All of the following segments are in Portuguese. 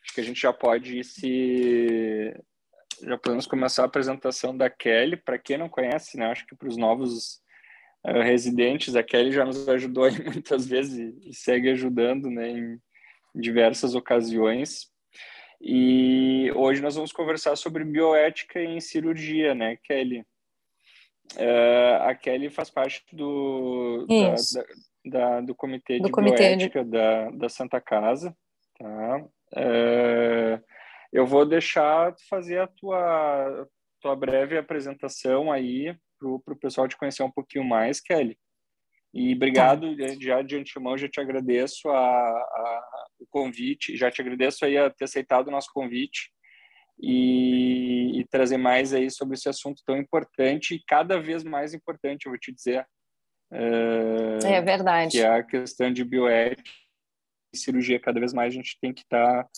acho que a gente já pode já podemos começar a apresentação da Kelly. Para quem não conhece, né, acho que para os novos residentes, a Kelly já nos ajudou aí muitas vezes e segue ajudando, né, em diversas ocasiões. E hoje nós vamos conversar sobre bioética em cirurgia, né, Kelly? A Kelly faz parte do Comitê de Bioética da Santa Casa, tá? Eu vou deixar fazer a tua breve apresentação aí para o pessoal te conhecer um pouquinho mais, Kelly. E obrigado, já de antemão, já te agradeço o convite, já te agradeço aí a ter aceitado o nosso convite e trazer mais aí sobre esse assunto tão importante e cada vez mais importante, eu vou te dizer. É verdade. Que é a questão de bioética e cirurgia. Cada vez mais a gente tem que estar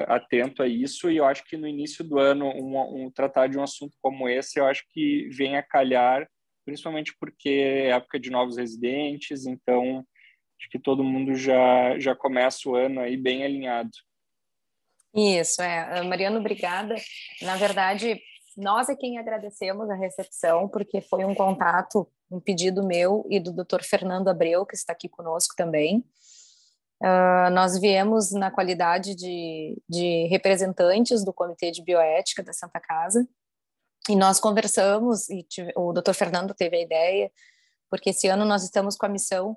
atento a isso, e eu acho que no início do ano tratar de um assunto como esse, eu acho que vem a calhar, principalmente porque é época de novos residentes, então acho que todo mundo já começa o ano aí bem alinhado. Isso, Mariano, obrigada. Na verdade, nós é quem agradecemos a recepção, porque foi um contato, um pedido meu e do Dr. Fernando Abreu, que está aqui conosco também. Nós viemos na qualidade de representantes do Comitê de Bioética da Santa Casa, e nós conversamos, e o Dr. Fernando teve a ideia, porque esse ano nós estamos com a missão,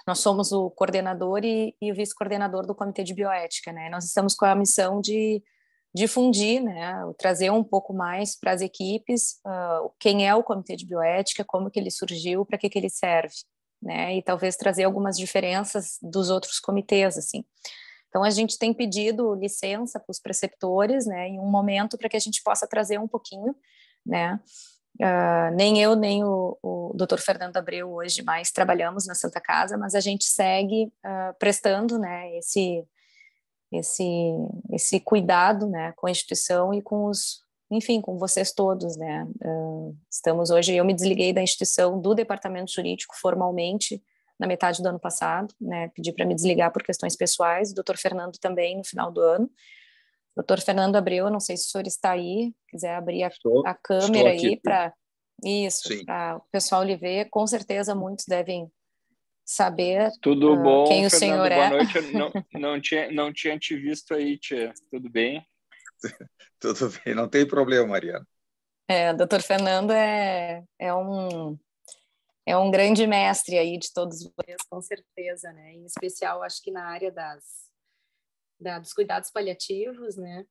nós somos o coordenador e o vice-coordenador do Comitê de Bioética, né? Nós estamos com a missão de difundir, né? Trazer um pouco mais para as equipes quem é o Comitê de Bioética, como que ele surgiu, para que ele serve, né? E talvez trazer algumas diferenças dos outros comitês, assim. Então, a gente tem pedido licença para os preceptores, né? Em um momento para que a gente possa trazer um pouquinho, né? Nem eu, nem o Dr. Fernando Abreu hoje mais trabalhamos na Santa Casa, mas a gente segue prestando, né, esse cuidado, né, com a instituição e com enfim, com vocês todos, né. Estamos hoje, eu me desliguei da instituição, do departamento jurídico formalmente na metade do ano passado, né, pedi para me desligar por questões pessoais, o Dr. Fernando também no final do ano. Doutor Fernando Abreu, não sei se o senhor está aí, quiser abrir a câmera aí para o pessoal lhe ver. Com certeza muitos devem saber Tudo bom, quem o Fernando? senhor Boa é. noite. Eu não tinha te visto aí, tia. Tudo bem? Tudo bem, não tem problema, Mariana. Doutor Fernando é um grande mestre aí de todos vocês, com certeza, né? Em especial, acho que na área dos cuidados paliativos, né?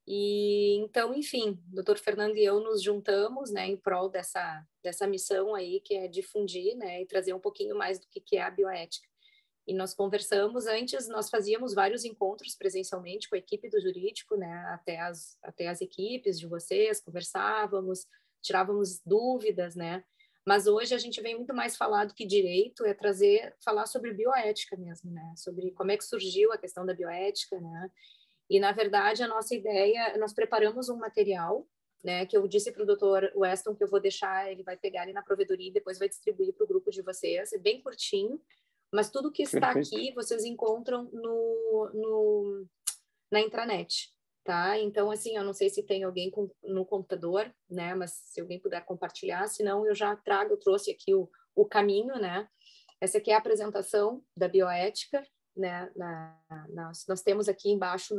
E então, enfim, o Dr. Fernando e eu nos juntamos, né, em prol dessa missão aí, que é difundir, né, e trazer um pouquinho mais do que é a bioética. E nós conversamos antes, nós fazíamos vários encontros presencialmente com a equipe do jurídico, né, até as equipes de vocês, conversávamos, tirávamos dúvidas, né, mas hoje a gente vem muito mais falar do que direito, falar sobre bioética mesmo, né, sobre como é que surgiu a questão da bioética, né. E, na verdade, a nossa ideia, nós preparamos um material, né, que eu disse para o Dr. Weston que eu vou deixar, ele vai pegar ali na provedoria e depois vai distribuir para o grupo de vocês, é bem curtinho, mas tudo que está aqui vocês encontram na intranet, tá? Então, assim, eu não sei se tem alguém no computador, né, mas se alguém puder compartilhar, senão eu trouxe aqui o caminho, né? Essa aqui é a apresentação da bioética, né, nós temos aqui embaixo o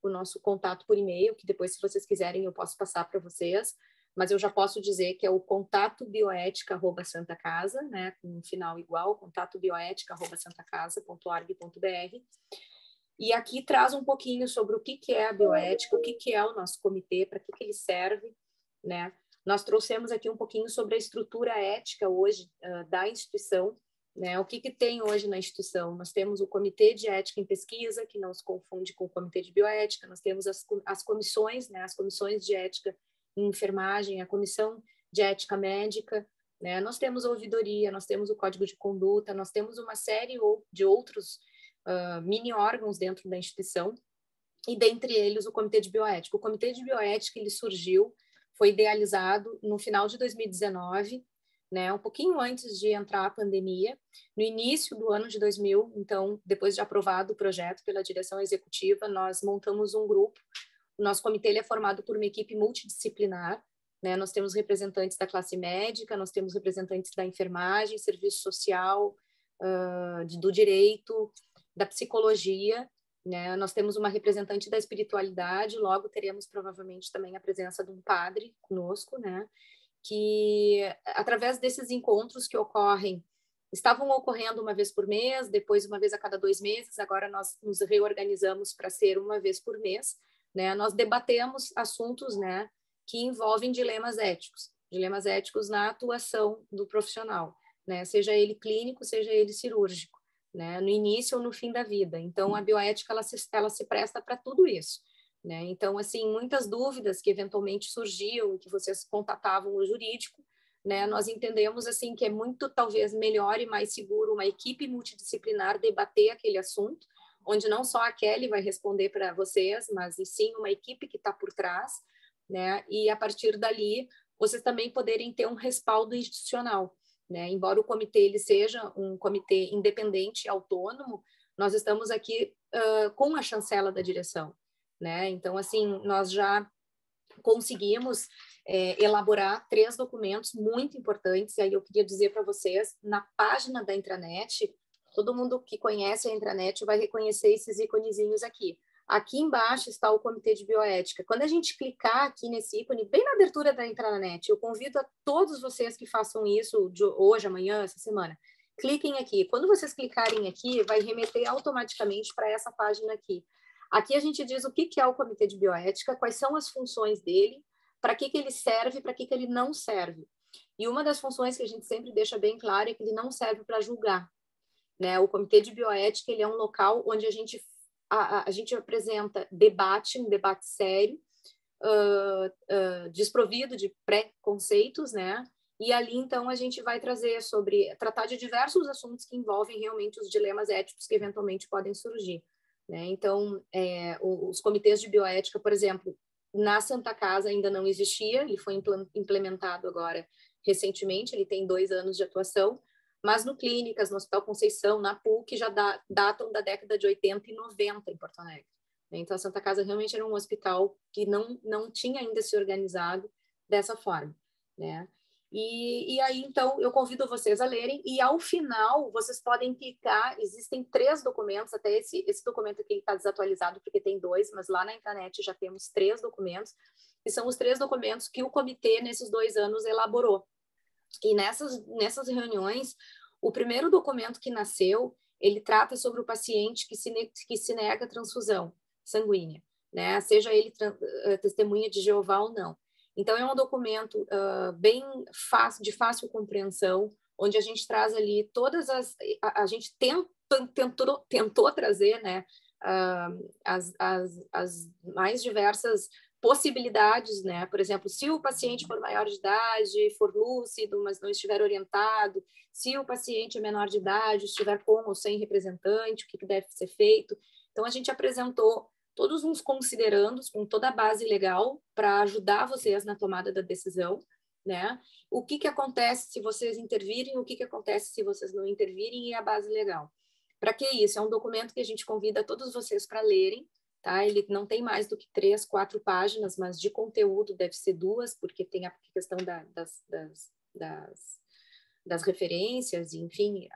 nosso contato por e-mail, que depois, se vocês quiserem, eu posso passar para vocês, mas eu já posso dizer que é o contatobioética@santacasa, né, com um final igual, contatobioética@santacasa.org.br, e aqui traz um pouquinho sobre o que é a bioética, o que é o nosso comitê, para que ele serve, né. Nós trouxemos aqui um pouquinho sobre a estrutura ética hoje da instituição, né? O que tem hoje na instituição? Nós temos o Comitê de Ética em Pesquisa, que não se confunde com o Comitê de Bioética, nós temos as comissões, né? As comissões de ética em enfermagem, a Comissão de Ética Médica, né? Nós temos a ouvidoria, nós temos o Código de Conduta, nós temos uma série de outros mini-órgãos dentro da instituição, e dentre eles o Comitê de Bioética. O Comitê de Bioética, ele surgiu, foi idealizado no final de 2019, né, um pouquinho antes de entrar a pandemia, no início do ano de 2000, então, depois de aprovado o projeto pela direção executiva, nós montamos um grupo. O nosso comitê ele é formado por uma equipe multidisciplinar, né, nós temos representantes da classe médica, nós temos representantes da enfermagem, serviço social, do direito, da psicologia, né, nós temos uma representante da espiritualidade, logo teremos provavelmente também a presença de um padre conosco, né, que através desses encontros que estavam ocorrendo uma vez por mês, depois uma vez a cada 2 meses, agora nós nos reorganizamos para ser uma vez por mês, né? Nós debatemos assuntos, né, que envolvem dilemas éticos na atuação do profissional, né? Seja ele clínico, seja ele cirúrgico, né? No início ou no fim da vida. Então, a bioética ela se presta para tudo isso. Né? Então, assim, muitas dúvidas que eventualmente surgiam, que vocês contatavam o jurídico, né? Nós entendemos assim que é muito, talvez, melhor e mais seguro uma equipe multidisciplinar debater aquele assunto, onde não só a Kelly vai responder para vocês, mas e sim uma equipe que está por trás, né? E a partir dali, vocês também poderem ter um respaldo institucional, né? Embora o comitê ele seja um comitê independente, autônomo, nós estamos aqui com a chancela da direção. Né? Então, assim, nós já conseguimos elaborar 3 documentos muito importantes, e aí eu queria dizer para vocês, na página da intranet, todo mundo que conhece a intranet vai reconhecer esses iconezinhos aqui. Aqui embaixo está o Comitê de Bioética. Quando a gente clicar aqui nesse ícone, bem na abertura da intranet, eu convido a todos vocês que façam isso hoje, amanhã, essa semana, cliquem aqui. Quando vocês clicarem aqui, vai remeter automaticamente para essa página aqui. Aqui a gente diz o que é o Comitê de Bioética, quais são as funções dele, para que ele serve, para que ele não serve. E uma das funções que a gente sempre deixa bem claro é que ele não serve para julgar. Né? O Comitê de Bioética ele é um local onde a gente apresenta um debate sério, desprovido de preconceitos, né? E ali, então, a gente vai tratar de diversos assuntos que envolvem realmente os dilemas éticos que eventualmente podem surgir. Né? Então, os comitês de bioética, por exemplo, na Santa Casa ainda não existia, ele foi implementado agora recentemente, ele tem 2 anos de atuação, mas no Clínicas, no Hospital Conceição, na PUC, já datam da década de 80 e 90 em Porto Alegre. Então, a Santa Casa realmente era um hospital que não tinha ainda se organizado dessa forma. Né? E aí, então, eu convido vocês a lerem e, ao final, vocês podem clicar, existem 3 documentos, até esse documento aqui está desatualizado porque tem 2, mas lá na internet já temos 3 documentos, que são os 3 documentos que o comitê, nesses 2 anos, elaborou. E nessas reuniões, o primeiro documento que nasceu, ele trata sobre o paciente que se nega a transfusão sanguínea, né? Seja ele testemunha de Jeová ou não. Então, é um documento bem de fácil compreensão, onde a gente traz ali a gente tentou trazer, né, as mais diversas possibilidades, né? Por exemplo, se o paciente for maior de idade, for lúcido, mas não estiver orientado, se o paciente é menor de idade, estiver com ou sem representante, o que deve ser feito. Então, a gente apresentou todos uns considerandos, com toda a base legal, para ajudar vocês na tomada da decisão, né? O que acontece se vocês intervirem, o que acontece se vocês não intervirem e a base legal. Para que isso? É um documento que a gente convida todos vocês para lerem, tá? Ele não tem mais do que 3, 4 páginas, mas de conteúdo deve ser 2, porque tem a questão das referências, enfim,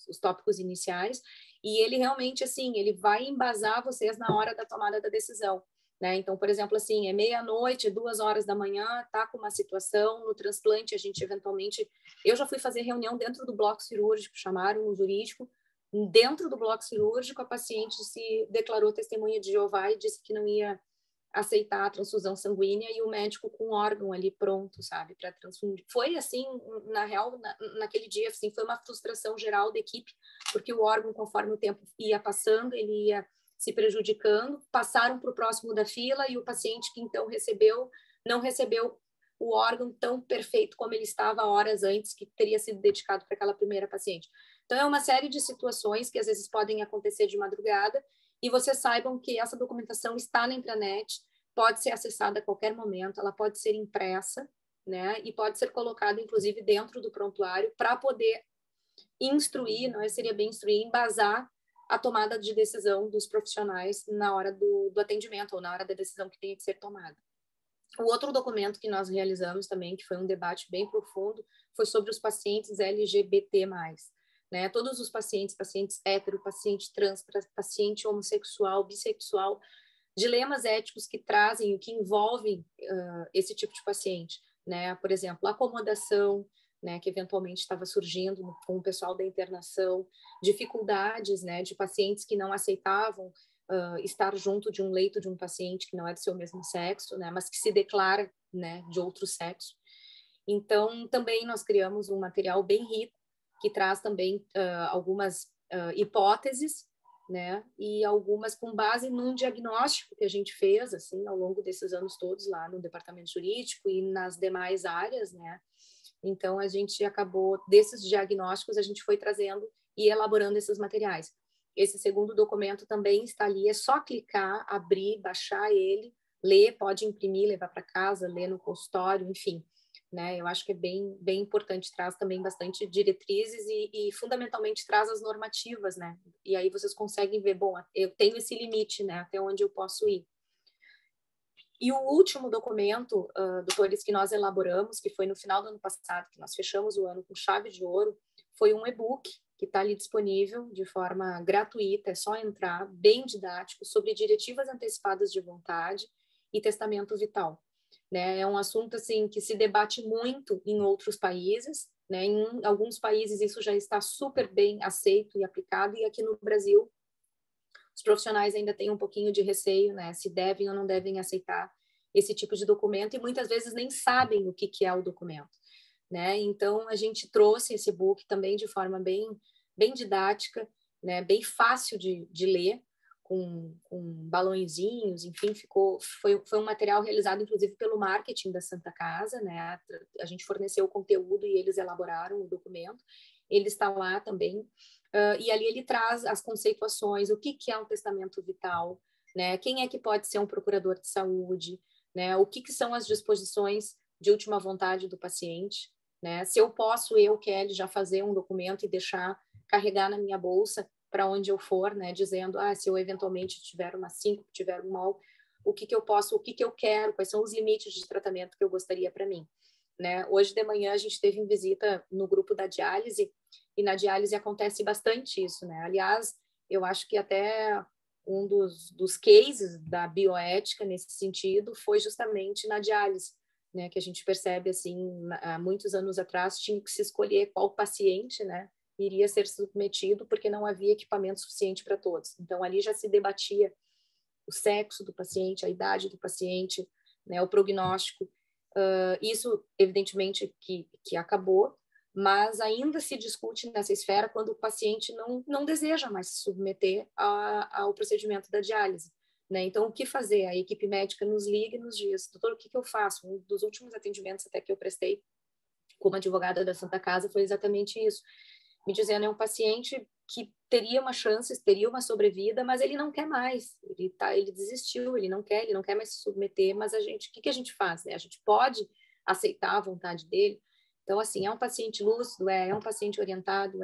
os tópicos iniciais, e ele realmente, assim, ele vai embasar vocês na hora da tomada da decisão, né? Então, por exemplo, assim, é meia-noite, 2 horas da manhã, tá com uma situação, no transplante a gente eventualmente, eu já fui fazer reunião dentro do bloco cirúrgico, chamaram um jurídico, dentro do bloco cirúrgico a paciente se declarou testemunha de Jeová e disse que não ia aceitar a transfusão sanguínea e o médico com o órgão ali pronto, sabe, para transfundir. Foi assim, na real, naquele dia, assim, foi uma frustração geral da equipe, porque o órgão, conforme o tempo ia passando, ele ia se prejudicando, passaram para o próximo da fila e o paciente que então não recebeu o órgão tão perfeito como ele estava horas antes, que teria sido dedicado para aquela primeira paciente. Então, é uma série de situações que às vezes podem acontecer de madrugada, e vocês saibam que essa documentação está na intranet, pode ser acessada a qualquer momento, ela pode ser impressa, né? E pode ser colocado, inclusive, dentro do prontuário para poder instruir, não é? Seria bem instruir, embasar a tomada de decisão dos profissionais na hora do atendimento ou na hora da decisão que tenha que ser tomada. O outro documento que nós realizamos também, que foi um debate bem profundo, foi sobre os pacientes LGBT+, né? Todos os pacientes hétero, paciente trans, paciente homossexual, bissexual, dilemas éticos que trazem, o que envolvem esse tipo de paciente, né? Por exemplo, acomodação, né, que eventualmente estava surgindo com o pessoal da internação, dificuldades, né, de pacientes que não aceitavam estar junto de um leito de um paciente que não é do seu mesmo sexo, né, mas que se declara, né, de outro sexo. Então, também nós criamos um material bem rico, que traz também algumas hipóteses, né, e algumas com base num diagnóstico que a gente fez, assim, ao longo desses anos todos lá no departamento jurídico e nas demais áreas, né. Então, a gente acabou, desses diagnósticos, a gente foi trazendo e elaborando esses materiais. Esse segundo documento também está ali, é só clicar, abrir, baixar ele, ler, pode imprimir, levar para casa, ler no consultório, enfim, né? Eu acho que é bem, bem importante, traz também bastante diretrizes e fundamentalmente traz as normativas, né? E aí vocês conseguem ver, bom, eu tenho esse limite, né? Até onde eu posso ir. E o último documento, doutores, que nós elaboramos, que foi no final do ano passado, que nós fechamos o ano com chave de ouro, foi um e-book que está ali disponível de forma gratuita, é só entrar, bem didático, sobre diretivas antecipadas de vontade e testamento vital. Né? É um assunto assim que se debate muito em outros países, né? Em alguns países isso já está super bem aceito e aplicado, e aqui no Brasil os profissionais ainda têm um pouquinho de receio, né? Se devem ou não devem aceitar esse tipo de documento, e muitas vezes nem sabem o que é o documento, né? Então, a gente trouxe esse book também de forma bem, bem didática, né? Bem fácil de ler, com balõezinhos, enfim, foi um material realizado, inclusive, pelo marketing da Santa Casa, né? A gente forneceu o conteúdo e eles elaboraram o documento. Ele está lá também. E ali ele traz as conceituações, o que é um testamento vital, né? Quem é que pode ser um procurador de saúde, né? O que são as disposições de última vontade do paciente, né? Se eu posso, Kelly, já fazer um documento e deixar carregar na minha bolsa para onde eu for, né? Dizendo, se eu eventualmente tiver uma síncope, tiver um mal, o que eu posso, o que eu quero, quais são os limites de tratamento que eu gostaria para mim, né? Hoje de manhã a gente teve visita no grupo da diálise, e na diálise acontece bastante isso, né? Aliás, eu acho que até um dos cases da bioética nesse sentido foi justamente na diálise, né? Que a gente percebe, assim, há muitos anos atrás tinha que se escolher qual paciente, né, iria ser submetido, porque não havia equipamento suficiente para todos. Então, ali já se debatia o sexo do paciente, a idade do paciente, né, o prognóstico. Isso, evidentemente, que acabou, mas ainda se discute nessa esfera quando o paciente não deseja mais se submeter ao procedimento da diálise, né? Então, o que fazer? A equipe médica nos liga e nos diz, doutor, o que eu faço? Um dos últimos atendimentos até que eu prestei como advogada da Santa Casa foi exatamente isso, me dizendo, é um paciente que teria uma chance, teria uma sobrevida, mas ele não quer mais, ele desistiu, ele não quer mais se submeter, mas o que a gente faz, né? A gente pode aceitar a vontade dele. Então, assim, é um paciente lúcido, é um paciente orientado,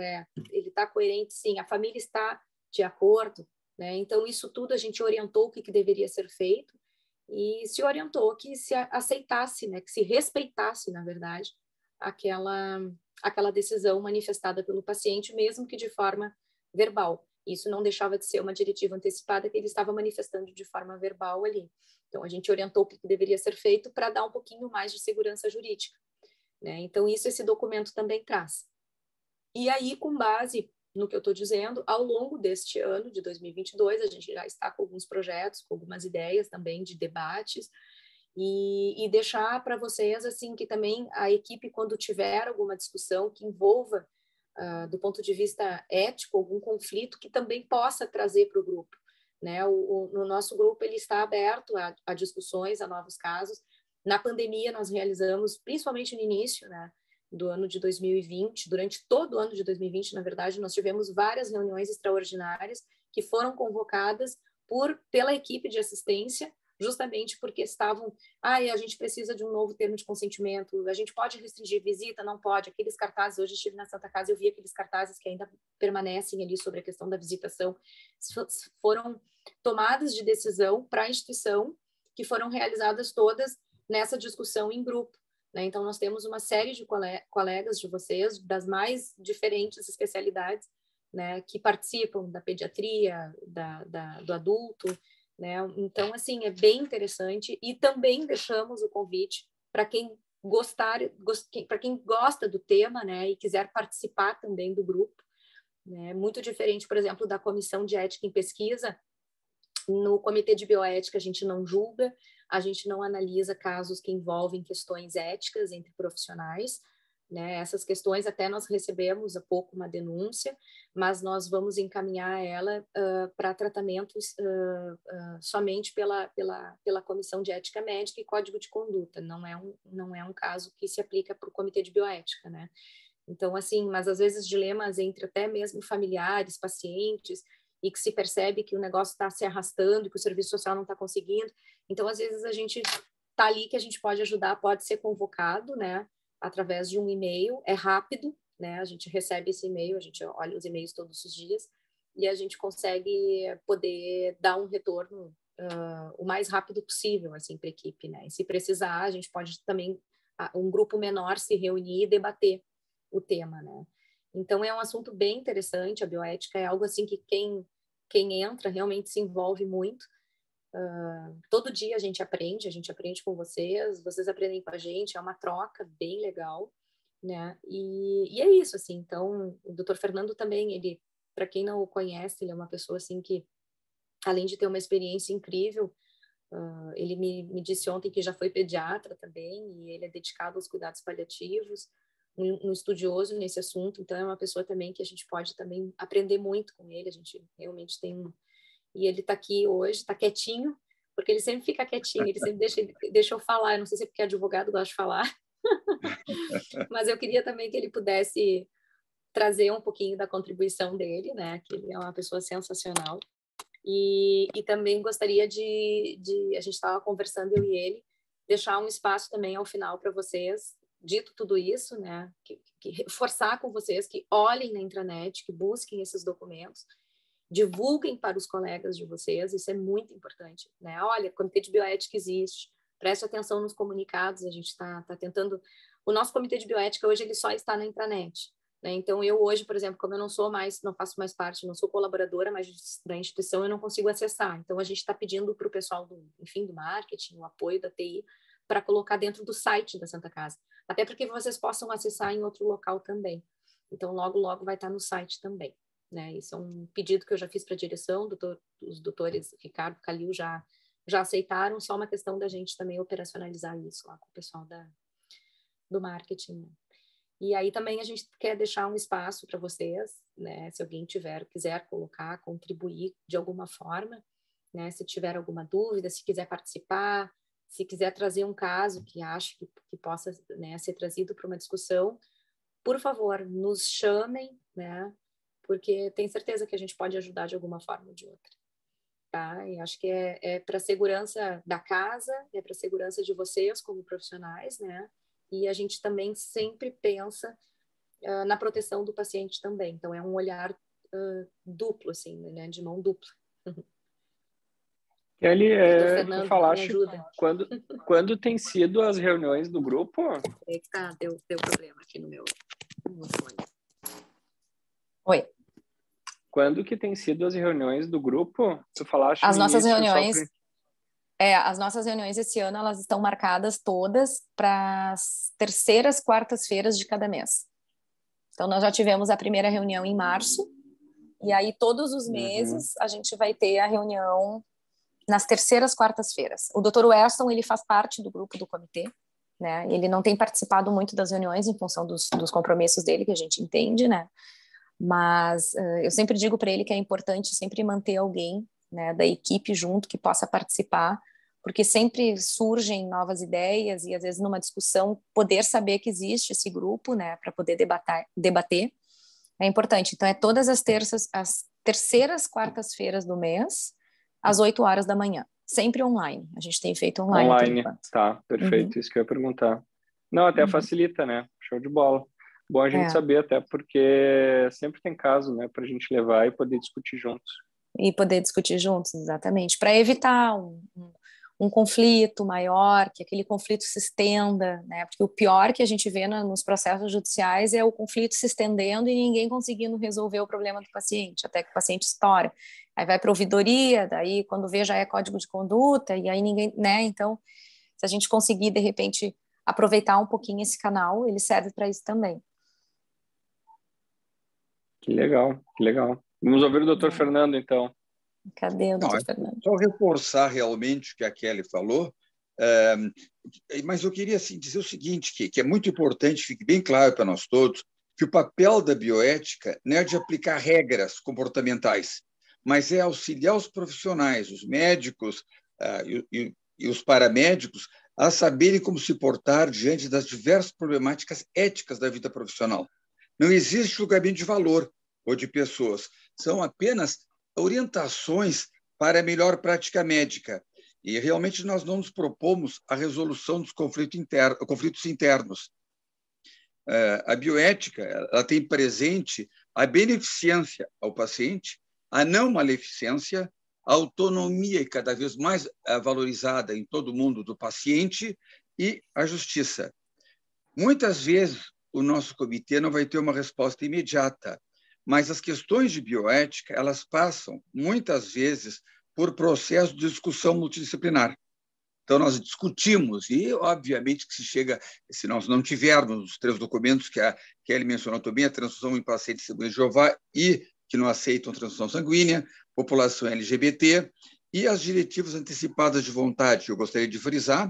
ele está coerente, sim, a família está de acordo, né? Então, isso tudo a gente orientou o que deveria ser feito e se orientou que se aceitasse, né? Que se respeitasse, na verdade, aquela decisão manifestada pelo paciente, mesmo que de forma verbal. Isso não deixava de ser uma diretiva antecipada que ele estava manifestando de forma verbal ali. Então, a gente orientou o que deveria ser feito para dar um pouquinho mais de segurança jurídica, né? Então, esse documento também traz. E aí, com base no que eu estou dizendo, ao longo deste ano de 2022, a gente já está com alguns projetos, com algumas ideias também de debates, e deixar para vocês, assim, que também a equipe, quando tiver alguma discussão que envolva, do ponto de vista ético, algum conflito, que também possa trazer para o grupo, né? No nosso grupo, ele está aberto a discussões, a novos casos. Na pandemia, nós realizamos, principalmente no início, né, do ano de 2020, durante todo o ano de 2020, na verdade, nós tivemos várias reuniões extraordinárias que foram convocadas pela equipe de assistência, justamente porque estavam, a gente precisa de um novo termo de consentimento, a gente pode restringir visita, não pode, aqueles cartazes, hoje eu estive na Santa Casa, eu vi aqueles cartazes que ainda permanecem ali sobre a questão da visitação, foram tomadas de decisão para a instituição, que foram realizadas todas nessa discussão em grupo, né? Então, nós temos uma série de colegas de vocês, das mais diferentes especialidades, né, que participam da pediatria, do adulto, né? Então, assim, é bem interessante, e também deixamos o convite para quem para quem gosta do tema, né, e quiser participar também do grupo, né? Muito diferente, por exemplo, da Comissão de Ética em Pesquisa. No Comitê de Bioética, a gente não julga, a gente não analisa casos que envolvem questões éticas entre profissionais, né? Essas questões, até nós recebemos há pouco uma denúncia, mas nós vamos encaminhar ela para tratamentos somente pela Comissão de Ética Médica e Código de Conduta, não é um caso que se aplica para o Comitê de Bioética, né? Então, assim, mas às vezes dilemas entre até mesmo familiares, pacientes, e que se percebe que o negócio está se arrastando, que o serviço social não está conseguindo. Então, às vezes, a gente está ali que a gente pode ajudar, pode ser convocado, né, através de um e-mail, é rápido, né, a gente recebe esse e-mail, a gente olha os e-mails todos os dias, e a gente consegue poder dar um retorno o mais rápido possível, assim, para a equipe, né, e se precisar, a gente pode também, um grupo menor se reunir e debater o tema, né. Então, é um assunto bem interessante, a bioética é algo assim que quem entra realmente se envolve muito. Todo dia a gente aprende com vocês aprendem com a gente, é uma troca bem legal, né? E é isso, assim, então, o Dr. Fernando também, ele, para quem não o conhece, ele é uma pessoa, assim, que, além de ter uma experiência incrível, ele me disse ontem que já foi pediatra também, e ele é dedicado aos cuidados paliativos, um estudioso nesse assunto, então é uma pessoa também que a gente pode também aprender muito com ele, a gente realmente tem e ele está aqui hoje, está quietinho, porque ele sempre fica quietinho, ele sempre deixa eu falar, eu não sei se é porque advogado gosta de falar, mas eu queria também que ele pudesse trazer um pouquinho da contribuição dele, né, que ele é uma pessoa sensacional, e também gostaria a gente estava conversando, eu e ele, deixar um espaço também ao final para vocês, dito tudo isso, né, que reforçar com vocês que olhem na intranet, que busquem esses documentos, divulguem para os colegas de vocês, isso é muito importante, né? Olha, o Comitê de Bioética existe, preste atenção nos comunicados, a gente está tentando... O nosso Comitê de Bioética hoje ele só está na intranet, né? Então, eu hoje, por exemplo, como eu não faço mais parte, não sou colaboradora mais da instituição, eu não consigo acessar. Então, a gente está pedindo para o pessoal do marketing, o apoio da TI, para colocar dentro do site da Santa Casa. Até porque vocês possam acessar em outro local também. Então, logo, logo vai estar no site também, né? Isso é um pedido que eu já fiz para a direção, os doutores Ricardo e Calil já aceitaram, só uma questão da gente também operacionalizar isso lá com o pessoal do marketing, né? E aí também a gente quer deixar um espaço para vocês, né? Se alguém quiser colocar, contribuir de alguma forma, né? Se tiver alguma dúvida, se quiser participar, se quiser trazer um caso que ache que possa, né, ser trazido para uma discussão, por favor, nos chamem, né? Porque tenho certeza que a gente pode ajudar de alguma forma ou de outra, tá? E acho que é para a segurança da casa, é para a segurança de vocês como profissionais, né? E a gente também sempre pensa na proteção do paciente também. Então, é um olhar duplo, assim, né? De mão dupla. Kelly, Fernando, tu falaste me ajuda. Quando tem sido as reuniões do grupo? Deu problema aqui no meu fone. Oi. Quando que tem sido as reuniões do grupo? Tu falaste as no nossas início, reuniões as nossas reuniões esse ano, elas estão marcadas todas para as terceiras quartas-feiras de cada mês. Então, nós já tivemos a primeira reunião em março, e aí todos os meses a gente vai ter a reunião nas terceiras quartas-feiras. O Dr. Weston, ele faz parte do grupo do comitê, né? Ele não tem participado muito das reuniões em função dos compromissos dele, que a gente entende, né? Mas eu sempre digo para ele que é importante sempre manter alguém, né, da equipe junto que possa participar, porque sempre surgem novas ideias e às vezes numa discussão poder saber que existe esse grupo, né, para poder debater é importante. Então é todas as terceiras quartas-feiras do mês às 8 horas da manhã, sempre online. A gente tem feito online por Online, enquanto. tá, perfeito, isso que eu ia perguntar. Não, até facilita, né? Show de bola. Bom a gente saber, até porque sempre tem caso, né, para a gente levar e poder discutir juntos. E poder discutir juntos, exatamente, para evitar um conflito maior, que aquele conflito se estenda, né? Porque o pior que a gente vê nos processos judiciais é o conflito se estendendo e ninguém conseguindo resolver o problema do paciente, até que o paciente estoura. Aí vai para a ouvidoria, daí quando vê já é código de conduta, e aí ninguém, né? Então, se a gente conseguir, de repente, aproveitar um pouquinho esse canal, ele serve para isso também. Que legal. Vamos ouvir o Dr. Fernando, então. Cadê o Dr. Fernando? Só reforçar realmente o que a Kelly falou, mas eu queria assim, dizer o seguinte, que é muito importante, fique bem claro para nós todos, que o papel da bioética não é de aplicar regras comportamentais, mas é auxiliar os profissionais, os médicos e os paramédicos a saberem como se portar diante das diversas problemáticas éticas da vida profissional. Não existe julgamento de valor ou de pessoas, são apenas orientações para a melhor prática médica. E realmente nós não nos propomos a resolução dos conflitos internos. A bioética ela tem presente a beneficência ao paciente, a não maleficência, a autonomia cada vez mais valorizada em todo o mundo do paciente e a justiça. Muitas vezes o nosso comitê não vai ter uma resposta imediata, mas as questões de bioética elas passam muitas vezes por processo de discussão multidisciplinar. Então nós discutimos e obviamente que se nós não tivermos os 3 documentos que a Kelly mencionou também, a transfusão em pacientes testemunhas de Jeová e que não aceitam transfusão sanguínea, população LGBT e as diretivas antecipadas de vontade, que eu gostaria de frisar,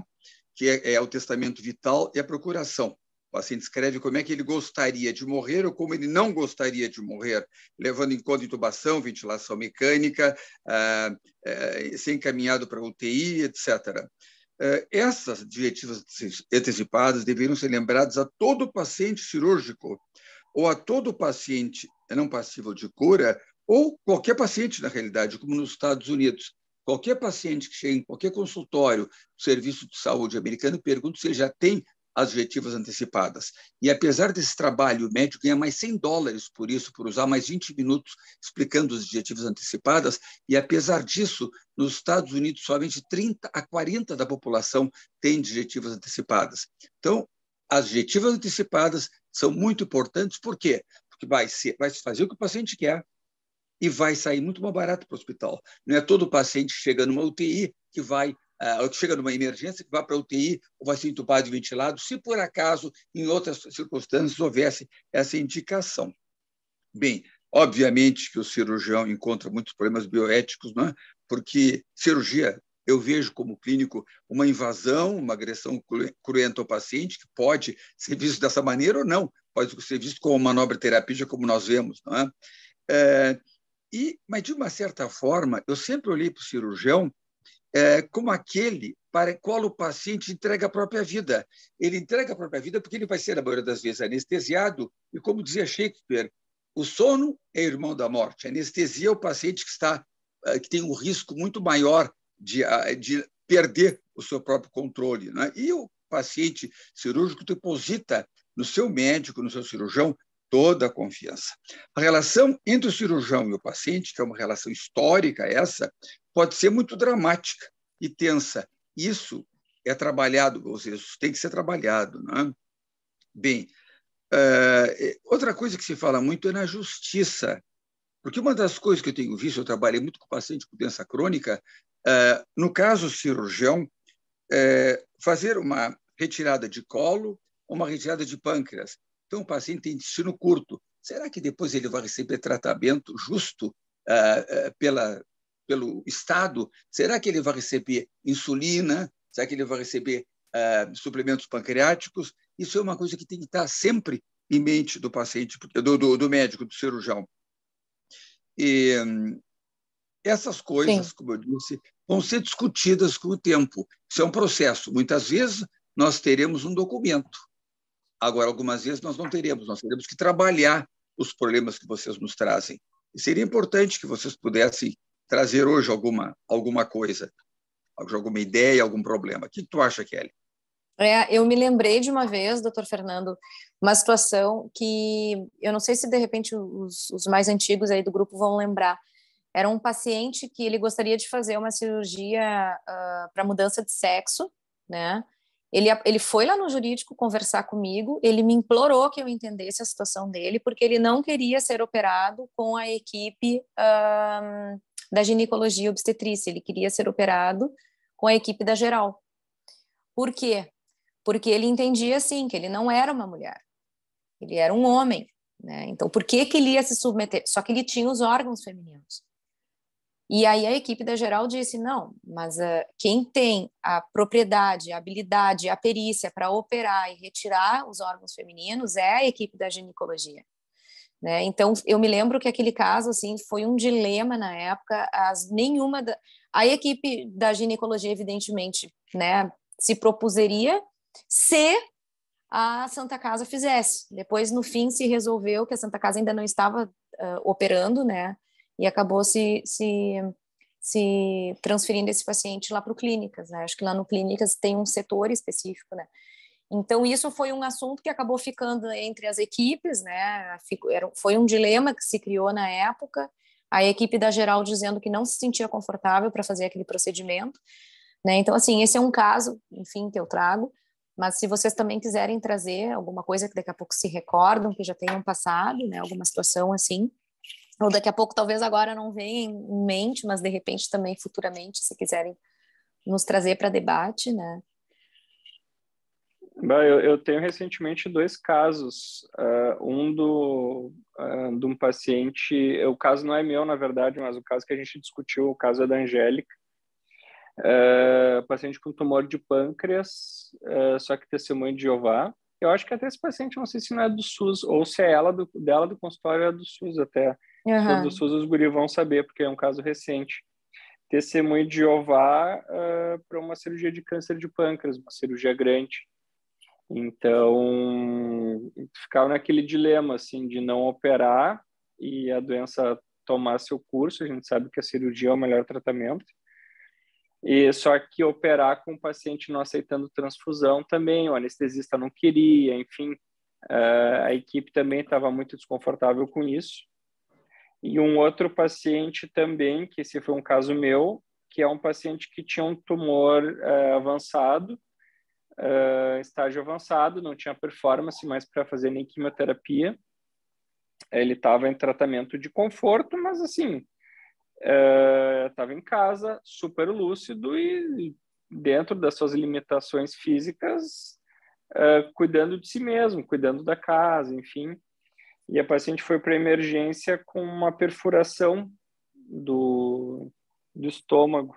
que é o testamento vital e a procuração. O paciente escreve como é que ele gostaria de morrer ou como ele não gostaria de morrer, levando em conta intubação, ventilação mecânica, ser encaminhado para UTI, etc. Essas diretivas antecipadas deveriam ser lembradas a todo paciente cirúrgico ou a todo paciente não passível de cura ou qualquer paciente, na realidade, como nos Estados Unidos. Qualquer paciente que chegue em qualquer consultório do Serviço de Saúde americano pergunta se ele já tem as diretivas antecipadas. E, apesar desse trabalho, o médico ganha mais $100 por isso, por usar mais 20 minutos explicando as diretivas antecipadas, e, apesar disso, nos Estados Unidos, somente 30 a 40% da população tem diretivas antecipadas. Então, as diretivas antecipadas são muito importantes. Por quê? Porque vai se fazer o que o paciente quer e vai sair muito mais barato para o hospital. Não é todo paciente que chega numa UTI que vai chega numa emergência, que vai para a UTI ou vai ser entubado e ventilado, se por acaso, em outras circunstâncias, houvesse essa indicação. Bem, obviamente que o cirurgião encontra muitos problemas bioéticos, não é? Porque cirurgia, eu vejo como clínico uma invasão, uma agressão cruenta ao paciente, que pode ser visto dessa maneira ou não, pode ser visto como uma manobra terapêutica, como nós vemos, não é? Mas, de uma certa forma, eu sempre olhei para o cirurgião como aquele para o qual o paciente entrega a própria vida. Ele entrega a própria vida porque ele vai ser, na maioria das vezes, anestesiado, e, como dizia Shakespeare, o sono é irmão da morte. A anestesia é o paciente que tem um risco muito maior de perder o seu próprio controle, né? E o paciente cirúrgico deposita no seu médico, no seu cirurgião, toda a confiança. A relação entre o cirurgião e o paciente, que é uma relação histórica essa, pode ser muito dramática e tensa. Isso é trabalhado, ou seja, isso tem que ser trabalhado, né? Bem, outra coisa que se fala muito é na justiça, porque uma das coisas que eu tenho visto, eu trabalhei muito com paciente com doença crônica, no caso cirurgião, fazer uma retirada de colo ou uma retirada de pâncreas. Então, o paciente tem intestino curto. Será que depois ele vai receber tratamento justo pelo Estado? Será que ele vai receber insulina? Será que ele vai receber suplementos pancreáticos? Isso é uma coisa que tem que estar sempre em mente do paciente, do médico, do cirurgião. E essas coisas, Sim. Como eu disse, vão ser discutidas com o tempo. Isso é um processo. Muitas vezes nós teremos um documento. Agora, algumas vezes nós não teremos. Nós teremos que trabalhar os problemas que vocês nos trazem. E seria importante que vocês pudessem trazer hoje alguma coisa. alguma ideia, algum problema. O que tu acha, Kelly? Eu me lembrei de uma vez, doutor Fernando, uma situação que eu não sei se de repente os mais antigos aí do grupo vão lembrar. Era um paciente que ele gostaria de fazer uma cirurgia para mudança de sexo, né? Ele foi lá no jurídico conversar comigo, ele me implorou que eu entendesse a situação dele, porque ele não queria ser operado com a equipe da ginecologia obstetrícia, ele queria ser operado com a equipe da geral. Por quê? Porque ele entendia, assim, que ele não era uma mulher, ele era um homem, né? Então, por que ele ia se submeter? Só que ele tinha os órgãos femininos. E aí a equipe da geral disse, não, mas quem tem a propriedade, a habilidade, a perícia para operar e retirar os órgãos femininos é a equipe da ginecologia. Né? Então, eu me lembro que aquele caso assim, foi um dilema na época, a equipe da ginecologia, evidentemente, né, se propuseria se a Santa Casa fizesse. Depois, no fim, se resolveu que a Santa Casa ainda não estava operando, né? E acabou se transferindo esse paciente lá para o Clínicas, né? Acho que lá no Clínicas tem um setor específico, né? Então, isso foi um assunto que acabou ficando entre as equipes, né? Foi um dilema que se criou na época, a equipe da geral dizendo que não se sentia confortável para fazer aquele procedimento, né? Então, assim, esse é um caso, enfim, que eu trago, mas se vocês também quiserem trazer alguma coisa que daqui a pouco se recordam, que já tenham passado, né? Alguma situação assim, ou daqui a pouco talvez agora não venha em mente, mas de repente também futuramente, se quiserem nos trazer para debate, né? Eu tenho recentemente 2 casos, de um paciente, o caso não é meu, na verdade, mas o caso que a gente discutiu, o caso é da Angélica, paciente com tumor de pâncreas, só que testemunho de Jeová. Eu acho que até esse paciente, não sei se não é do SUS, ou se é dela do consultório é do SUS até. Se for do SUS, os guri vão saber, porque é um caso recente. Testemunho de Jeová para uma cirurgia de câncer de pâncreas, uma cirurgia grande. Então, ficava naquele dilema, assim, de não operar e a doença tomar seu curso. A gente sabe que a cirurgia é o melhor tratamento. E só que operar com o paciente não aceitando transfusão também, o anestesista não queria, enfim, a equipe também estava muito desconfortável com isso. E um outro paciente também, que esse foi um caso meu, que é um paciente que tinha um tumor avançado, estágio avançado, não tinha performance mais para fazer nem quimioterapia. Ele estava em tratamento de conforto, mas assim, estava em casa, super lúcido e dentro das suas limitações físicas, cuidando de si mesmo, cuidando da casa, enfim. E a paciente foi para a emergência com uma perfuração do estômago.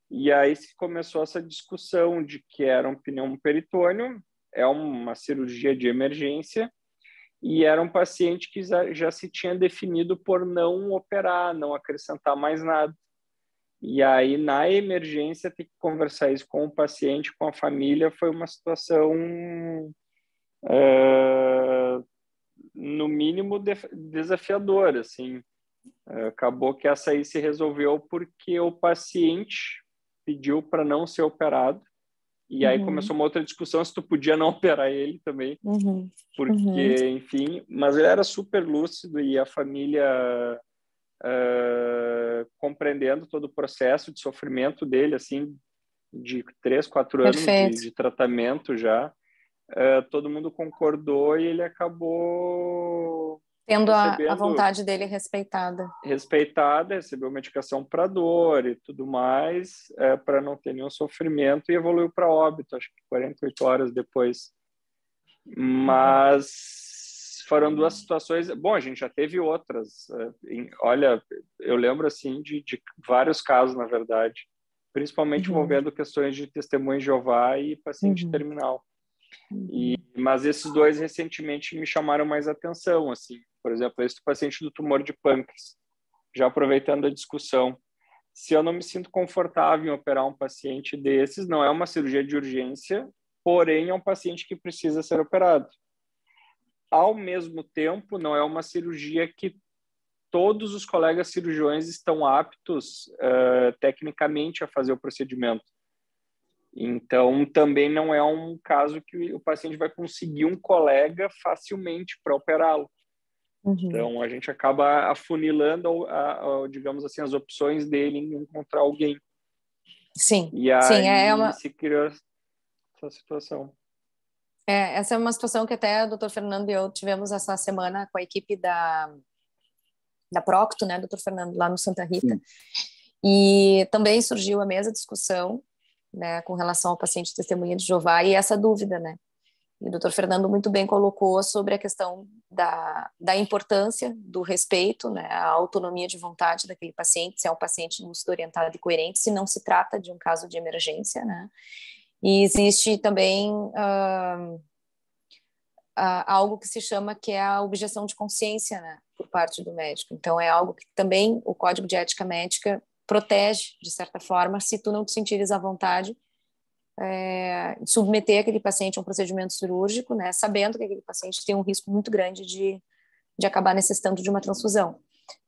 E aí começou essa discussão de que era um pneumo peritônio, é uma cirurgia de emergência, e era um paciente que já se tinha definido por não operar, não acrescentar mais nada. E aí, na emergência, ter que conversar isso com o paciente, com a família, foi uma situação, no mínimo, desafiadora, assim. Acabou que essa aí se resolveu porque o paciente pediu para não ser operado, e aí começou uma outra discussão se tu podia não operar ele também, porque, enfim, mas ele era super lúcido e a família compreendendo todo o processo de sofrimento dele, assim, de 3, 4 anos de tratamento já, todo mundo concordou e ele acabou tendo a vontade dele respeitada, recebeu medicação para dor e tudo mais, para não ter nenhum sofrimento, e evoluiu para óbito, acho que 48 horas depois. Mas foram 2 situações. Bom, a gente já teve outras. Olha, eu lembro assim de vários casos, na verdade, principalmente envolvendo questões de testemunho de Jeová e paciente terminal. Mas esses 2 recentemente me chamaram mais atenção, assim. Por exemplo, esse paciente do tumor de pâncreas, já aproveitando a discussão, se eu não me sinto confortável em operar um paciente desses, não é uma cirurgia de urgência, porém é um paciente que precisa ser operado. Ao mesmo tempo, não é uma cirurgia que todos os colegas cirurgiões estão aptos tecnicamente a fazer o procedimento. Então, também não é um caso que o paciente vai conseguir um colega facilmente para operá-lo. Então, a gente acaba afunilando, digamos assim, as opções dele em encontrar alguém. Sim, e aí uma... se criou essa situação. Essa é uma situação que até o Dr. Fernando e eu tivemos essa semana com a equipe da Procto, né, Dr. Fernando, lá no Santa Rita. Sim. E também surgiu a mesma discussão, né, com relação ao paciente testemunha de Jeová e essa dúvida, né? E o Dr. Fernando muito bem colocou sobre a questão da importância do respeito, né, à autonomia de vontade daquele paciente, se é um paciente lúcido, orientado e coerente, se não se trata de um caso de emergência, né? E existe também algo que se chama que é a objeção de consciência, né, por parte do médico. Então, é algo que também o Código de Ética Médica protege, de certa forma, se tu não te sentires à vontade submeter aquele paciente a um procedimento cirúrgico, né, sabendo que aquele paciente tem um risco muito grande de acabar necessitando de uma transfusão.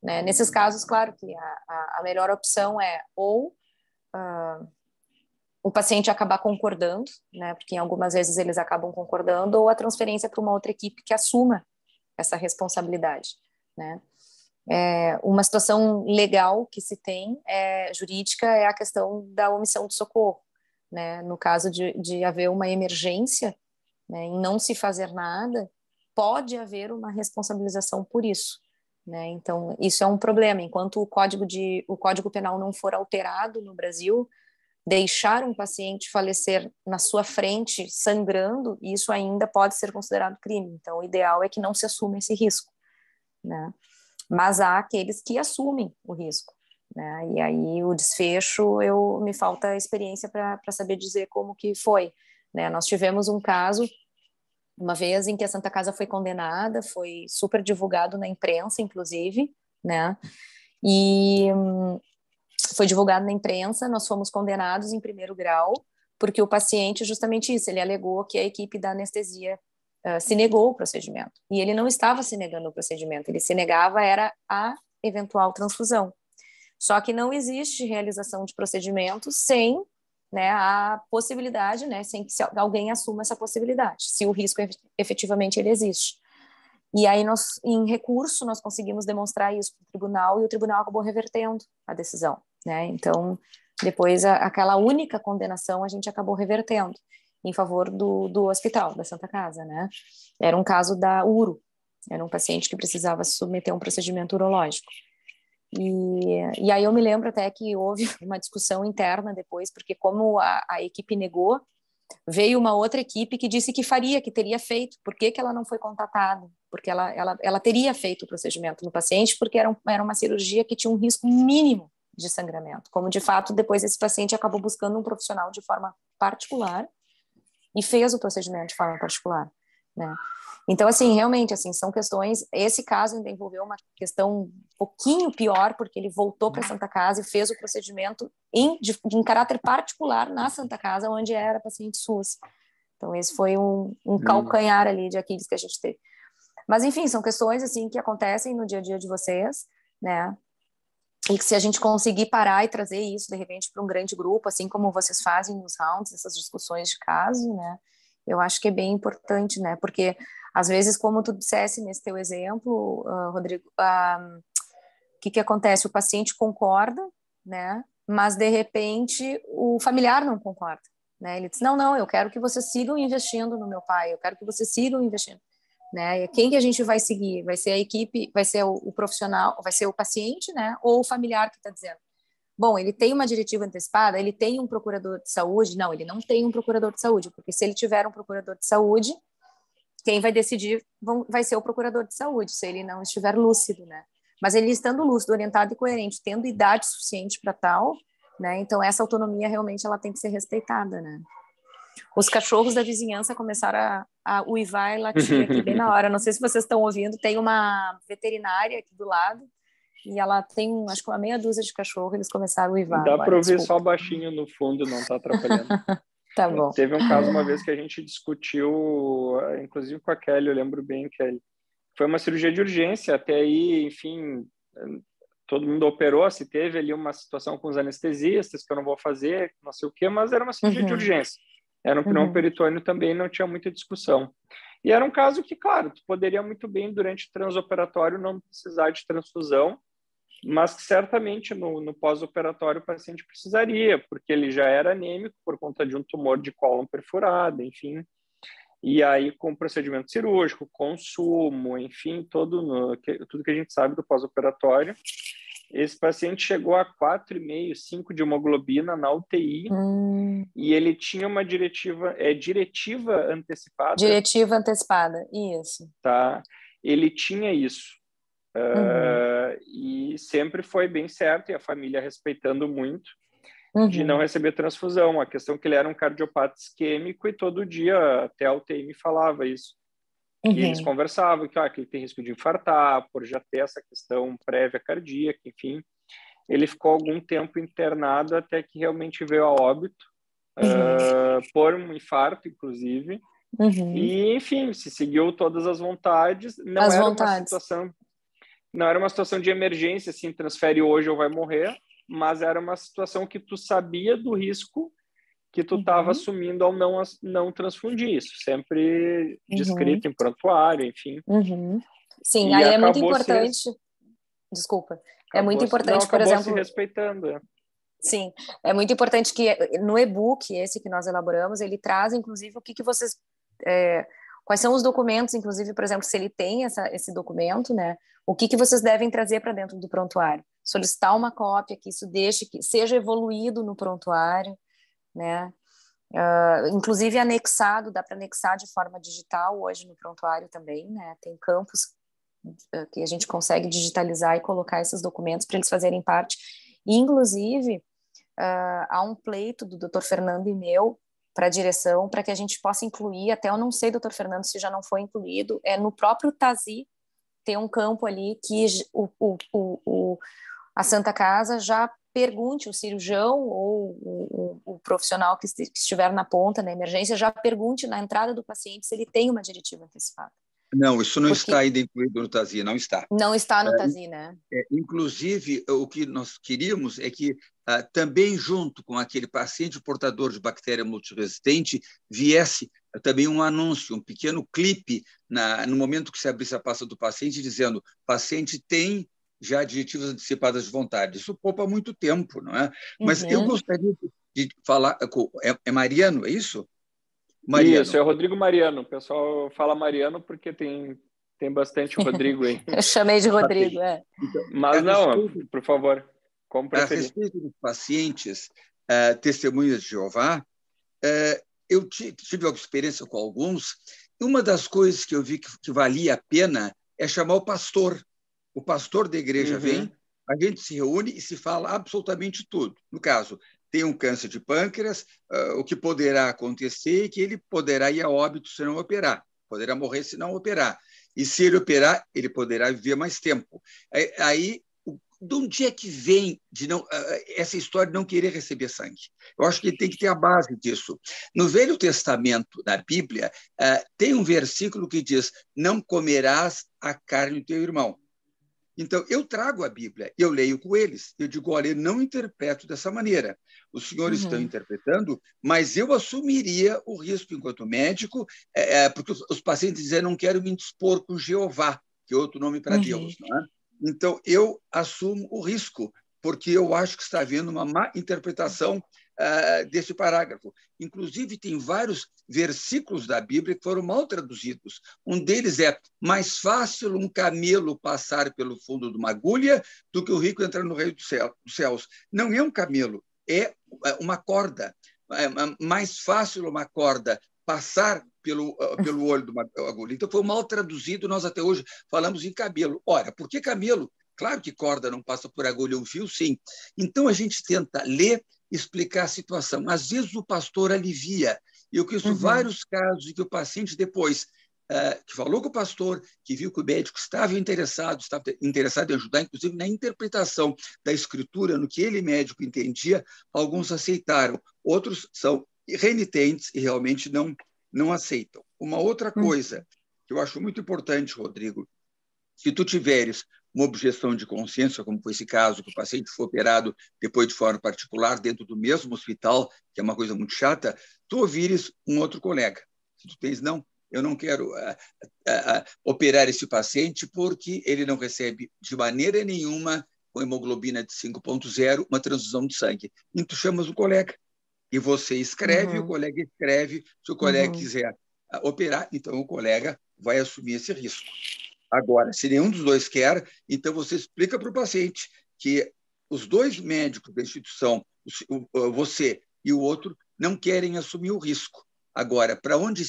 Né? Nesses casos, claro que a melhor opção é ou o paciente acabar concordando, né, porque algumas vezes eles acabam concordando, ou a transferência para uma outra equipe que assuma essa responsabilidade. Né? Uma situação legal que se tem, jurídica, é a questão da omissão de socorro. Né? No caso de haver uma emergência, né, em não se fazer nada, pode haver uma responsabilização por isso. Né? Então, isso é um problema. Enquanto o Código Penal não for alterado no Brasil, deixar um paciente falecer na sua frente, sangrando, isso ainda pode ser considerado crime. Então, o ideal é que não se assuma esse risco. Né? Mas há aqueles que assumem o risco. Né? E aí o desfecho, me falta experiência para saber dizer como que foi. Né? Nós tivemos um caso, uma vez, em que a Santa Casa foi condenada, foi super divulgado na imprensa, inclusive, né? E foi divulgado na imprensa, nós fomos condenados em primeiro grau, porque o paciente, justamente isso, ele alegou que a equipe da anestesia se negou o procedimento. E ele não estava se negando o procedimento, ele se negava era a eventual transfusão. Só que não existe realização de procedimento sem, né, a possibilidade, né, sem que alguém assuma essa possibilidade, se o risco efetivamente ele existe. E aí em recurso, nós conseguimos demonstrar isso para o tribunal e o tribunal acabou revertendo a decisão. Né? Então, depois, aquela única condenação a gente acabou revertendo em favor do hospital, da Santa Casa. Né? Era um caso da URO, era um paciente que precisava se submeter a um procedimento urológico. E aí eu me lembro até que houve uma discussão interna depois, porque como a equipe negou, veio uma outra equipe que disse que faria, que teria feito. Por que ela não foi contatada? Porque ela teria feito o procedimento no paciente, porque era uma cirurgia que tinha um risco mínimo de sangramento. Como, de fato, depois esse paciente acabou buscando um profissional de forma particular e fez o procedimento de forma particular. Né? Então, assim, realmente, assim, são questões... Esse caso ainda envolveu uma questão um pouquinho pior, porque ele voltou para a Santa Casa e fez o procedimento em caráter particular na Santa Casa, onde era paciente SUS. Então, esse foi um calcanhar ali de Aquiles que a gente teve. Mas, enfim, são questões, assim, que acontecem no dia a dia de vocês, né? E que se a gente conseguir parar e trazer isso, de repente, para um grande grupo, assim como vocês fazem nos rounds, essas discussões de caso, né? Eu acho que é bem importante, né? Porque, às vezes, como tu dissesse nesse teu exemplo, Rodrigo, o que acontece? O paciente concorda, né? Mas, de repente, o familiar não concorda, né? Ele diz, não, eu quero que vocês sigam investindo no meu pai, eu quero que vocês sigam investindo. Né? Quem que a gente vai seguir? Vai ser a equipe, vai ser o profissional, vai ser o paciente, né? Ou o familiar que está dizendo? Bom, ele tem uma diretiva antecipada, ele tem um procurador de saúde? Não, ele não tem um procurador de saúde, porque se ele tiver um procurador de saúde, quem vai decidir vai ser o procurador de saúde, se ele não estiver lúcido, né? Mas ele estando lúcido, orientado e coerente, tendo idade suficiente para tal, né? Então essa autonomia realmente ela tem que ser respeitada, né? Os cachorros da vizinhança começaram a uivar e latir aqui bem na hora. Não sei se vocês estão ouvindo, tem uma veterinária aqui do lado e ela tem, acho que uma meia dúzia de cachorros, eles começaram a uivar. Dá para ouvir só baixinho no fundo, não está atrapalhando. Tá bom. Teve um caso uma vez que a gente discutiu, inclusive com a Kelly, eu lembro bem, Kelly. Foi uma cirurgia de urgência, até aí, enfim, todo mundo operou, se teve ali uma situação com os anestesistas, que eu não vou fazer, não sei o quê, mas era uma cirurgia de urgência. Era um pneu peritônio também, não tinha muita discussão. E era um caso que, claro, tu poderia muito bem, durante o transoperatório, não precisar de transfusão, mas que certamente no pós-operatório o paciente precisaria, porque ele já era anêmico por conta de um tumor de cólon perfurado, enfim. E aí, com procedimento cirúrgico, consumo, enfim, tudo que a gente sabe do pós-operatório, esse paciente chegou a 4,5, 5 de hemoglobina na UTI, e ele tinha uma diretiva antecipada. Diretiva antecipada, isso. Tá? Ele tinha isso. E sempre foi bem certo, e a família respeitando muito, de não receber transfusão. A questão é que ele era um cardiopata isquêmico e todo dia até a UTI me falava isso. Que eles conversavam que ele tem risco de infartar, por já ter essa questão prévia cardíaca, enfim. Ele ficou algum tempo internado até que realmente veio a óbito, por um infarto, inclusive. E, enfim, se seguiu todas as vontades. Não era uma situação de emergência, assim, transfere hoje ou vai morrer, mas era uma situação que tu sabia do risco que tu estava assumindo ao não transfundir isso, sempre descrito em prontuário, enfim. Sim, aí é muito importante. Desculpa. É muito importante, por exemplo, se respeitando. Sim, é muito importante que no e-book, esse que nós elaboramos, ele traz, inclusive, o que vocês... quais são os documentos, inclusive, por exemplo, se ele tem esse documento, né? O que vocês devem trazer para dentro do prontuário? Solicitar uma cópia, que isso que seja evoluído no prontuário, né? Inclusive anexado, dá para anexar de forma digital hoje no prontuário também, né? Tem campos que a gente consegue digitalizar e colocar esses documentos para eles fazerem parte. E, inclusive, há um pleito do Dr. Fernando e meu para a direção, para que a gente possa incluir, até eu não sei, Dr. Fernando, se já não foi incluído, no próprio TASI tem um campo ali que a Santa Casa já pergunte, o cirurgião ou o profissional que estiver na ponta, na emergência, já pergunte na entrada do paciente se ele tem uma diretiva antecipada. Não, isso não está ainda incluído no TASI, não está. Não está no TASI, né? Inclusive, o que nós queríamos é que também junto com aquele paciente portador de bactéria multiresistente viesse também um anúncio, um pequeno clipe no momento que se abrisse a pasta do paciente dizendo: paciente tem já diretivas antecipadas de vontade. Isso poupa muito tempo, não é? Mas eu gostaria de falar... É Mariano, é isso? Mariano. Isso, é Rodrigo Mariano. O pessoal fala Mariano porque tem bastante Rodrigo aí. Eu chamei de Rodrigo, Então, mas não, por favor, como preferir. A respeito dos pacientes testemunhas de Jeová, eu tive uma experiência com alguns, e uma das coisas que eu vi que valia a pena é chamar o pastor. O pastor da igreja vem, a gente se reúne e se fala absolutamente tudo. No caso, tem um câncer de pâncreas, o que poderá acontecer é que ele poderá ir a óbito se não operar, poderá morrer se não operar. E se ele operar, ele poderá viver mais tempo. Aí, de onde é que vem essa história de não querer receber sangue? Eu acho que tem que ter a base disso. No Velho Testamento, na Bíblia, tem um versículo que diz: não comerás a carne do teu irmão. Então, eu trago a Bíblia, eu leio com eles, eu digo: olha, eu não interpreto dessa maneira. Os senhores estão interpretando, mas eu assumiria o risco enquanto médico, porque os pacientes dizem: não quero me dispor com Jeová, que é outro nome para Deus, não é? Então, eu assumo o risco, porque eu acho que está havendo uma má interpretação desse parágrafo. Inclusive, tem vários versículos da Bíblia que foram mal traduzidos. Um deles é: mais fácil um camelo passar pelo fundo de uma agulha do que o rico entrar no reino dos céus. Não é um camelo, é uma corda. É mais fácil uma corda passar pelo olho de uma agulha. Então, foi mal traduzido, nós até hoje falamos em camelo. Ora, por que camelo? Claro que corda não passa por agulha, um fio, sim. Então, a gente tenta ler, explicar a situação. Às vezes, o pastor alivia. E eu conheço vários casos em que o paciente, depois que falou com o pastor, que viu que o médico estava interessado em ajudar, inclusive na interpretação da escritura, no que ele, médico, entendia, alguns aceitaram. Outros são renitentes e realmente não aceitam. Uma outra coisa que eu acho muito importante, Rodrigo: se tu tiveres uma objeção de consciência, como foi esse caso, que o paciente foi operado depois de forma particular, dentro do mesmo hospital, que é uma coisa muito chata, tu ouvires um outro colega. Se tu tens, não, eu não quero operar esse paciente porque ele não recebe de maneira nenhuma, com hemoglobina de 5,0, uma transfusão de sangue. E tu chamas o colega. E você escreve, o colega escreve. Se o colega quiser operar, então o colega vai assumir esse risco. Agora, se nenhum dos dois quer, então você explica para o paciente que os dois médicos da instituição, você e o outro, não querem assumir o risco. Agora, para onde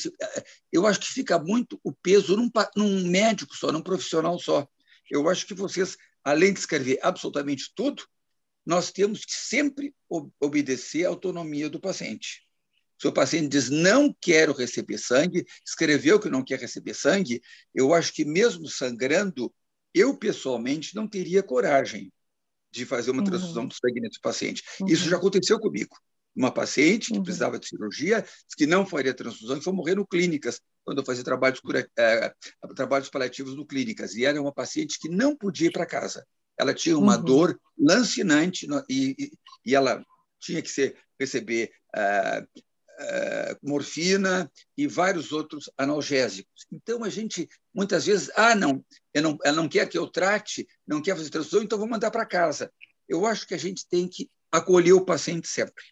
eu acho que fica muito o peso num médico só, num profissional só. Eu acho que vocês, além de escrever absolutamente tudo, nós temos que sempre obedecer à autonomia do paciente. Se o paciente diz não quero receber sangue, escreveu que não quer receber sangue, eu acho que mesmo sangrando, eu pessoalmente não teria coragem de fazer uma transfusão de sangue nesse paciente. Isso já aconteceu comigo. Uma paciente que precisava de cirurgia, disse que não faria transfusão e foi morrer no clínicas, quando eu fazia trabalhos paliativos no clínicas. E era uma paciente que não podia ir para casa. Ela tinha uma dor lancinante e ela tinha que receber morfina e vários outros analgésicos. Então, a gente, muitas vezes, não, ela não quer que eu trate, não quer fazer transfusão, então vou mandar para casa. Eu acho que a gente tem que acolher o paciente sempre.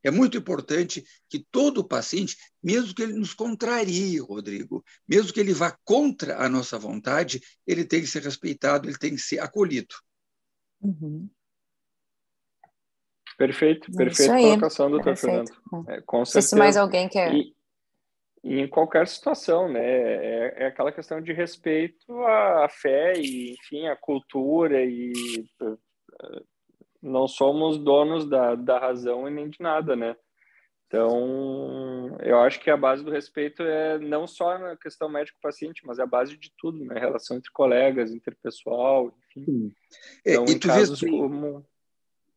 É muito importante que todo paciente, mesmo que ele nos contrarie, Rodrigo, mesmo que ele vá contra a nossa vontade, ele tem que ser respeitado, ele tem que ser acolhido. Perfeito colocação, doutor Fernando. Com certeza. Se mais alguém quer... E em qualquer situação, né? É aquela questão de respeito à fé e, enfim, à cultura e... não somos donos da razão e nem de nada, né? Então, eu acho que a base do respeito é não só na questão médico-paciente, mas é a base de tudo, né? Relação entre colegas, interpessoal, enfim. Então, em casos como...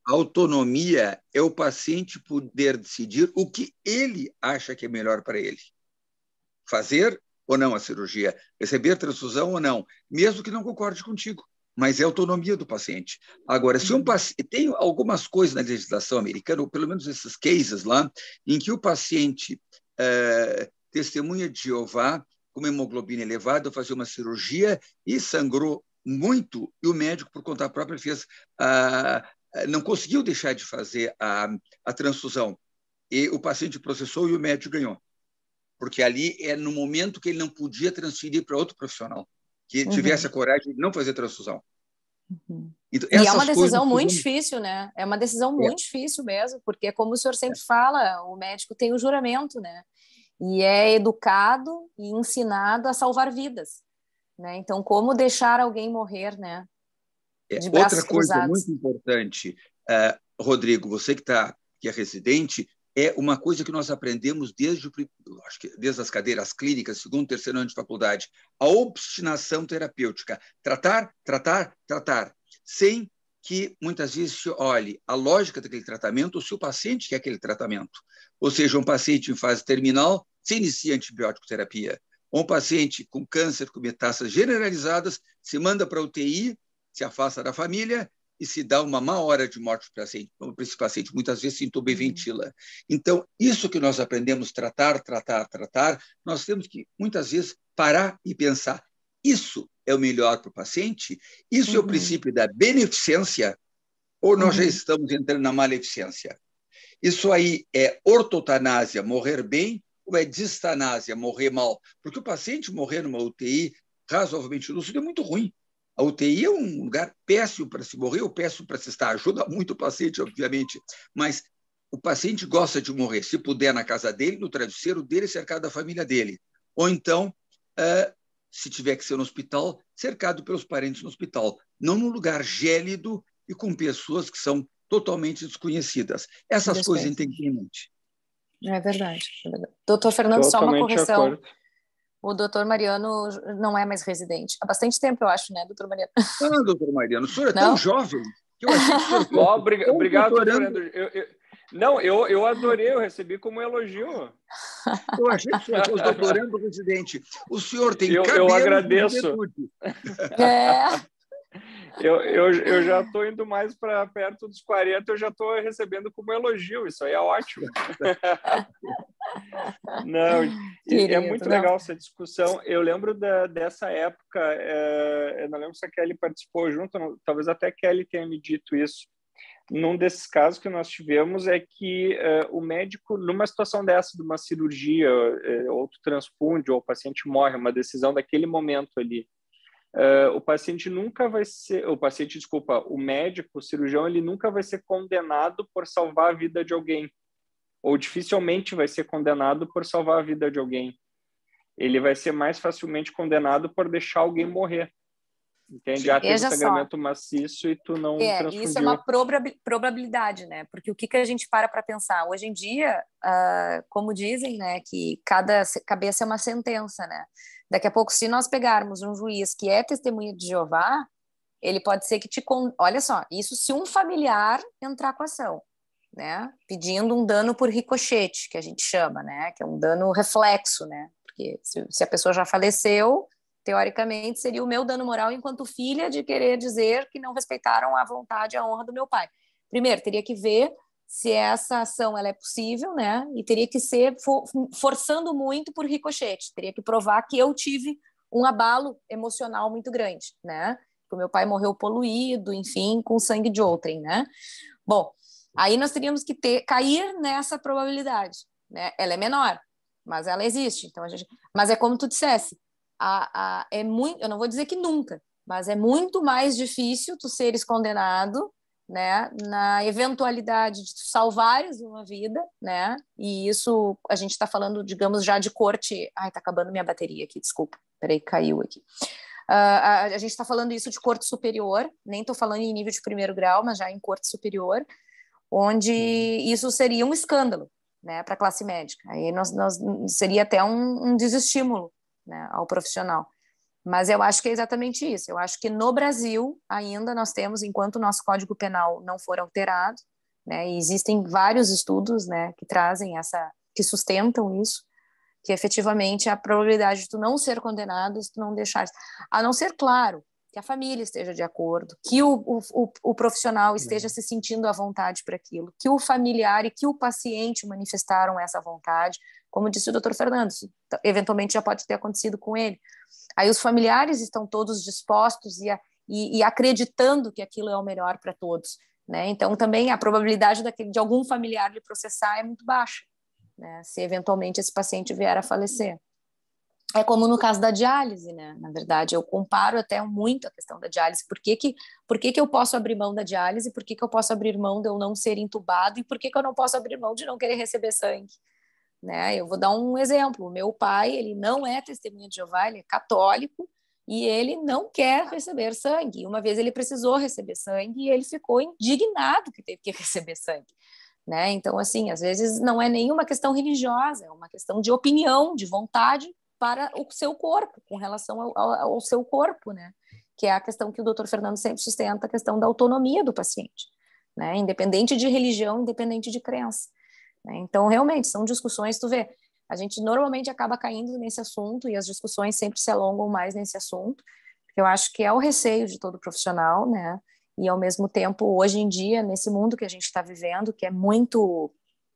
A autonomia é o paciente poder decidir o que ele acha que é melhor para ele. Fazer ou não a cirurgia, receber transfusão ou não, mesmo que não concorde contigo. Mas é a autonomia do paciente. Agora, se tem algumas coisas na legislação americana, ou pelo menos esses cases lá, em que o paciente testemunha de Jeová, com uma hemoglobina elevada, fazer uma cirurgia e sangrou muito, e o médico, por conta própria, não conseguiu deixar de fazer a transfusão. E o paciente processou e o médico ganhou. Porque ali é no momento que ele não podia transferir para outro profissional, que tivesse a coragem de não fazer transfusão. Então, e é uma decisão muito difícil, né? É uma decisão muito difícil mesmo, porque, como o senhor sempre fala, o médico tem o juramento, né? E é educado e ensinado a salvar vidas, né? Então, como deixar alguém morrer, né? De braços outra coisa cruzados. Muito importante, Rodrigo, você que é residente, é uma coisa que nós aprendemos desde as cadeiras clínicas, segundo, terceiro ano de faculdade, a obstinação terapêutica. Tratar, tratar, tratar, sem que muitas vezes se olhe a lógica daquele tratamento ou se o paciente quer aquele tratamento. Ou seja, um paciente em fase terminal se inicia antibiótico terapia. Ou um paciente com câncer, com metástases generalizadas, se manda para a UTI, se afasta da família e se dá uma má hora de morte para esse paciente. Muitas vezes se intuba e ventila. Então, isso que nós aprendemos, tratar, nós temos que, muitas vezes, parar e pensar. Isso é o melhor para o paciente? Isso é o princípio da beneficência? Ou nós já estamos entrando na maleficência? Isso aí é ortotanásia, morrer bem, ou é distanásia, morrer mal? Porque o paciente morrer numa UTI razoavelmente lúcido é muito ruim. A UTI é um lugar péssimo para se morrer ou péssimo para se estar. Ajuda muito o paciente, obviamente, mas o paciente gosta de morrer, se puder, na casa dele, no travesseiro dele, cercado da família dele. Ou então, se tiver que ser no hospital, cercado pelos parentes no hospital. Não num lugar gélido e com pessoas que são totalmente desconhecidas. Essas coisas a gente tem que ter em mente. É verdade. Doutor Fernando, totalmente só uma correção. O doutor Mariano não é mais residente. Há bastante tempo, eu acho, né, doutor Mariano? Ah, doutor Mariano, o senhor é tão jovem que eu achei que o senhor... Obrigado, doutor Fernando. Eu adorei, eu recebi como elogio. Eu achei que o senhor fosse doutorando residente. O senhor tem cabelo eu agradeço. de juventude. Eu já estou indo mais para perto dos 40, eu já estou recebendo como elogio, isso aí é ótimo. Não, Querido, é muito legal essa discussão. Eu lembro dessa época, eu não lembro se a Kelly participou junto, talvez até a Kelly tenha me dito isso. Num desses casos que nós tivemos é que o médico, numa situação dessa, de uma cirurgia, ou tu transfunde, ou o paciente morre, uma decisão daquele momento ali, o paciente nunca vai ser, o médico, o cirurgião, ele nunca vai ser condenado por salvar a vida de alguém, ou dificilmente vai ser condenado por salvar a vida de alguém. Ele vai ser mais facilmente condenado por deixar alguém morrer. Entende? Já teve um sangramento maciço e tu não transfundiu. Isso é uma probabilidade, né? Porque o que a gente para pensar? Hoje em dia, como dizem, né, que cada cabeça é uma sentença, né? Daqui a pouco, se nós pegarmos um juiz que é testemunha de Jeová, ele pode ser que olha só, isso se um familiar entrar com a ação, né? Pedindo um dano por ricochete, que a gente chama, né? Que é um dano reflexo, né? Porque se a pessoa já faleceu, teoricamente, seria o meu dano moral enquanto filha de querer dizer que não respeitaram a vontade e a honra do meu pai. Primeiro, teria que ver se essa ação ela é possível, né? E teria que ser forçando muito por ricochete. Teria que provar que eu tive um abalo emocional muito grande, né? Que o meu pai morreu poluído, enfim, com sangue de outrem, né? Bom, aí nós teríamos que cair nessa probabilidade, né? Ela é menor, mas ela existe. Então mas é como tu dissesse, é muito, eu não vou dizer que nunca, mas é muito mais difícil tu seres condenado, né, na eventualidade de tu salvares uma vida, né, e isso a gente está falando, digamos, já de corte, tá acabando minha bateria aqui, desculpa, peraí, caiu aqui. A gente está falando isso de corte superior, nem estou falando em nível de primeiro grau, mas já em corte superior, onde isso seria um escândalo, né, para a classe médica, aí nós seria até um desestímulo, né, ao profissional. Mas eu acho que é exatamente isso. Eu acho que no Brasil ainda nós temos, enquanto o nosso Código Penal não for alterado, né, e existem vários estudos, né, que trazem que sustentam isso, que efetivamente a probabilidade de tu não ser condenado se tu não deixar, a não ser, claro, que a família esteja de acordo, que o profissional esteja se sentindo à vontade para aquilo, que o familiar e que o paciente manifestaram essa vontade, como disse o Dr. Fernando, eventualmente já pode ter acontecido com ele. Aí os familiares estão todos dispostos e acreditando que aquilo é o melhor para todos, né? Então também a probabilidade de algum familiar lhe processar é muito baixa, né? Se eventualmente esse paciente vier a falecer. É como no caso da diálise, né? Na verdade, eu comparo até muito a questão da diálise. Por que eu posso abrir mão da diálise? Por que eu posso abrir mão de eu não ser entubado? E por que eu não posso abrir mão de não querer receber sangue? Né? Eu vou dar um exemplo. O meu pai, ele não é testemunha de Jeová, ele é católico e ele não quer receber sangue. Uma vez ele precisou receber sangue e ele ficou indignado que teve que receber sangue. Né? Então, assim, às vezes não é nenhuma questão religiosa, é uma questão de opinião, de vontade para o seu corpo, com relação ao seu corpo, né? Que é a questão que o Dr. Fernando sempre sustenta, a questão da autonomia do paciente, né? Independente de religião, independente de crença. Né? Então, realmente, são discussões, tu vê, a gente normalmente acaba caindo nesse assunto e as discussões sempre se alongam mais nesse assunto, porque eu acho que é o receio de todo profissional, né? E, ao mesmo tempo, hoje em dia, nesse mundo que a gente está vivendo, que é muito,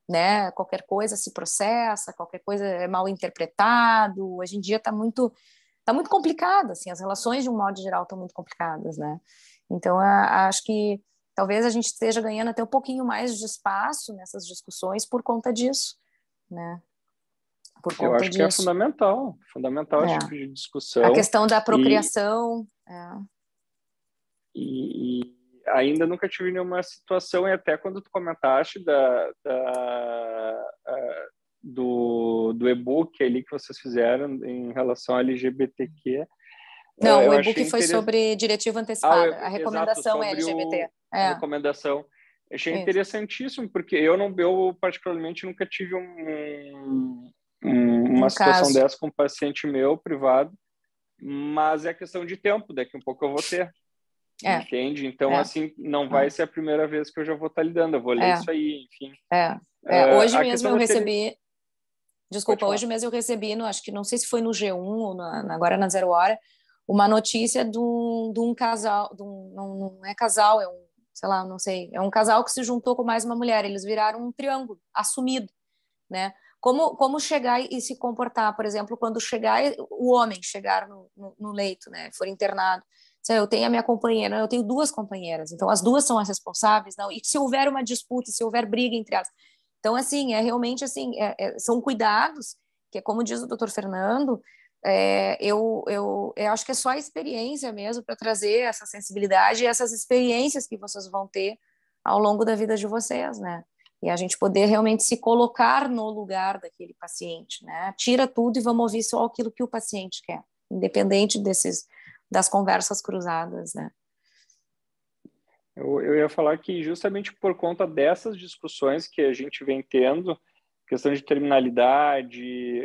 né, qualquer coisa se processa, qualquer coisa é mal interpretado, hoje em dia está muito complicado, assim, as relações, de um modo geral, estão muito complicadas, né? Então, acho que talvez a gente esteja ganhando até um pouquinho mais de espaço nessas discussões por conta disso, né? Por conta Eu acho disso. que é fundamental esse tipo de discussão. A questão da procriação. E ainda nunca tive nenhuma situação, e até quando tu comentaste do e-book ali que vocês fizeram em relação ao LGBTQ. Não, o e-book foi sobre diretiva antecipada. A recomendação exato, é LGBT. A recomendação. Achei interessantíssimo, porque eu particularmente nunca tive uma situação dessa com um paciente meu, privado, mas é questão de tempo, daqui um pouco eu vou ter. Entende? Então, assim, não vai ser a primeira vez que eu já vou estar lidando, eu vou ler isso aí, enfim. Hoje mesmo eu recebi... Desculpa, hoje mesmo eu recebi, acho que não sei se foi no G1 ou agora na Zero Hora, uma notícia de um casal, não é casal, é um, sei lá, não sei, é um casal que se juntou com mais uma mulher, eles viraram um triângulo assumido, né? Como chegar e se comportar, por exemplo, quando chegar o homem chegar no leito, né, for internado. Eu tenho a minha companheira, eu tenho 2 companheiras, então as 2 são as responsáveis, não? E se houver uma disputa, se houver briga entre elas. Então, assim, realmente, assim, são cuidados, que é como diz o doutor Fernando, eu acho que é só a experiência mesmo para trazer essa sensibilidade e essas experiências que vocês vão ter ao longo da vida de vocês, né? E a gente poder realmente se colocar no lugar daquele paciente, né? Tira tudo e vamos ouvir só aquilo que o paciente quer, independente das conversas cruzadas, né? Eu ia falar que justamente por conta dessas discussões que a gente vem tendo, questão de terminalidade,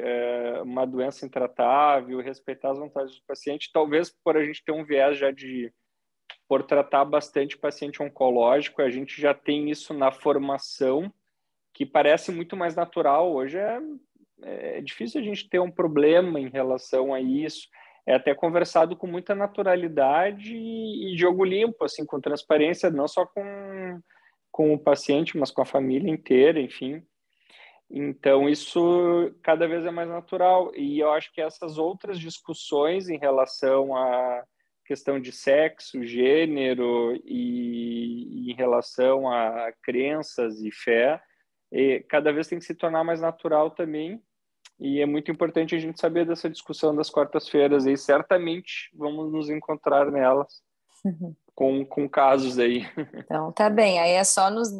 uma doença intratável, respeitar as vontades do paciente, talvez por a gente ter um viés já por tratar bastante paciente oncológico, a gente já tem isso na formação, que parece muito mais natural. Hoje é difícil a gente ter um problema em relação a isso. É até conversado com muita naturalidade e jogo limpo, assim, com transparência, não só com o paciente, mas com a família inteira, enfim. Então, isso cada vez é mais natural. E eu acho que essas outras discussões em relação à questão de sexo, gênero e em relação a crenças e fé, cada vez tem que se tornar mais natural também. E é muito importante a gente saber dessa discussão das quartas-feiras e certamente vamos nos encontrar nelas com casos aí. Então, tá bem. Aí é só nos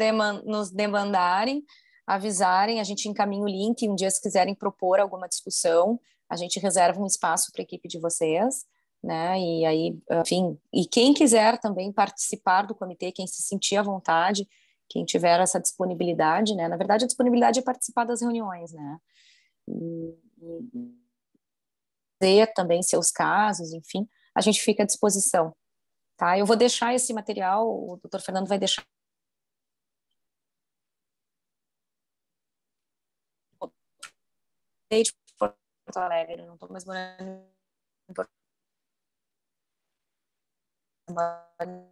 demandarem, avisarem, a gente encaminha o link. Um dia, se quiserem propor alguma discussão, a gente reserva um espaço para a equipe de vocês, né? E aí, enfim, e quem quiser também participar do comitê, quem se sentir à vontade, quem tiver essa disponibilidade, né? Na verdade, a disponibilidade é participar das reuniões, né? E ter também seus casos, enfim, a gente fica à disposição, tá? Eu vou deixar esse material, o doutor Fernando vai deixar de Porto Alegre, não estou mais morando em Porto Alegre.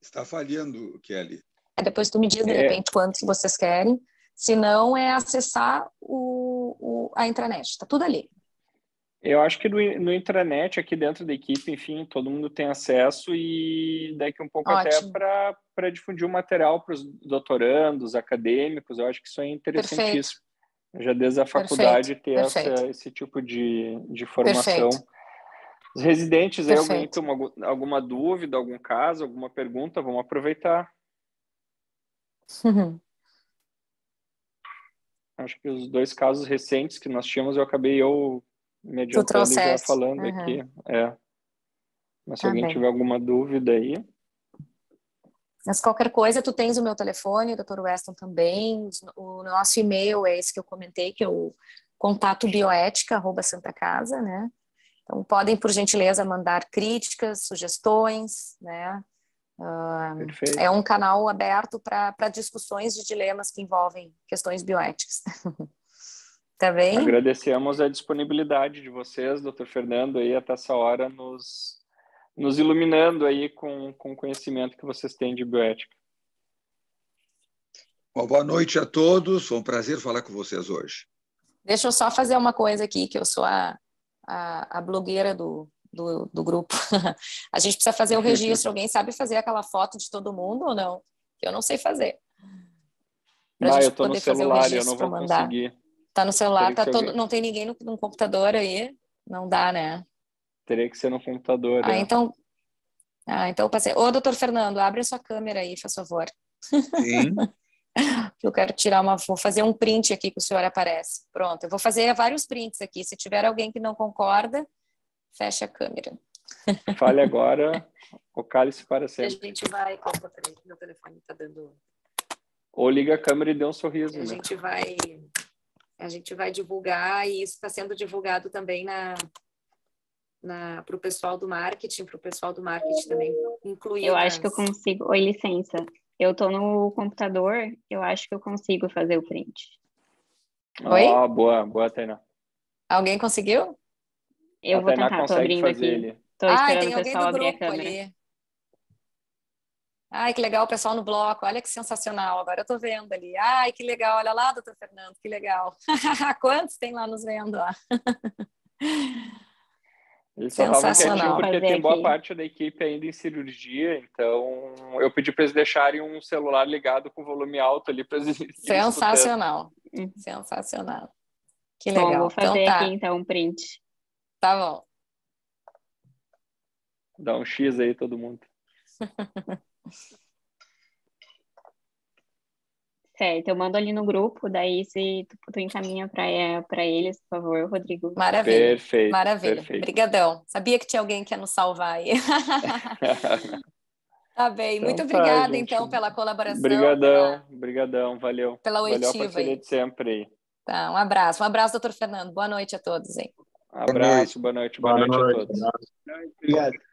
Está falhando, Kelly. Depois tu me diz, de repente, quantos vocês querem. Se não, é acessar a intranet. Está tudo ali. Eu acho que no intranet, aqui dentro da equipe, enfim, todo mundo tem acesso e daqui um pouco Ótimo. até para difundir o material para os doutorandos, acadêmicos, eu acho que isso é interessantíssimo. Já desde a faculdade ter esse tipo de formação. Perfeito. Os residentes, aí alguém tem alguma dúvida, algum caso, alguma pergunta, vamos aproveitar. Acho que os 2 casos recentes que nós tínhamos, eu acabei me adiantando e já falando aqui. Mas se alguém tiver alguma dúvida aí... Mas qualquer coisa, tu tens o meu telefone, o Dr. Weston também, o nosso e-mail é esse que eu comentei, que é o contatobioética@santacasa, né? Então, podem, por gentileza, mandar críticas, sugestões, né? É um canal aberto para discussões de dilemas que envolvem questões bioéticas. Tá bem? Agradecemos a disponibilidade de vocês, doutor Fernando, aí até essa hora nos iluminando aí com o conhecimento que vocês têm de bioética. Uma boa noite a todos, foi um prazer falar com vocês hoje. Deixa eu só fazer uma coisa aqui, que eu sou a blogueira do grupo. A gente precisa fazer o registro. Alguém sabe fazer aquela foto de todo mundo ou não? Eu não sei fazer. Eu tô no celular, eu não vou conseguir. Tá no celular, não tem ninguém no computador aí? Não dá, né? Teria que ser no computador. Então eu passei. Ô, doutor Fernando, abre a sua câmera aí, faz favor. Sim. Eu quero vou fazer um print aqui que o senhor aparece. Pronto, eu vou fazer vários prints aqui. Se tiver alguém que não concorda, fecha a câmera. Fale agora, o cálice para sempre. A gente vai... Opa, peraí, meu telefone está dando... Ou liga a câmera e dê um sorriso. A gente vai divulgar, e isso está sendo divulgado também para o pessoal do marketing, também incluir. Eu acho que eu consigo. Oi, licença. Eu estou no computador, eu acho que eu consigo fazer o print. Oi? Boa, Tainá. Alguém conseguiu? Eu vou tentar, estou abrindo aqui. Tô Ai, esperando tem o alguém pessoal do abrir a grupo câmera. ali. Ai, que legal, o pessoal no bloco. Olha que sensacional. Agora eu tô vendo ali. Ai, que legal. Olha lá, doutor Fernando, que legal. Quantos tem lá nos vendo? Ó? Eles só estavam quietinhos Sensacional. porque Fazer tem boa aqui. parte da equipe ainda em cirurgia, então eu pedi para eles deixarem um celular ligado com volume alto ali para eles irem escutando. Sensacional. Sensacional. Que Bom, vou legal. Então fazer aqui tá, então um print. tá bom. Dá um X aí, todo mundo. Certo, eu mando ali no grupo, daí se tu encaminha para eles, por favor, Rodrigo. Maravilha. Perfeito, Maravilha. perfeito. Obrigadão. Sabia que tinha alguém que ia nos salvar aí. Tá bem. Então Muito tá, obrigada, gente. então, pela colaboração, Brigadão, valeu. pela Valeu a oitiva parceria aí. de sempre aí. Tá, um abraço. Um abraço, doutor Fernando. Boa noite a todos, hein? Abraço, boa noite a todos. Obrigado.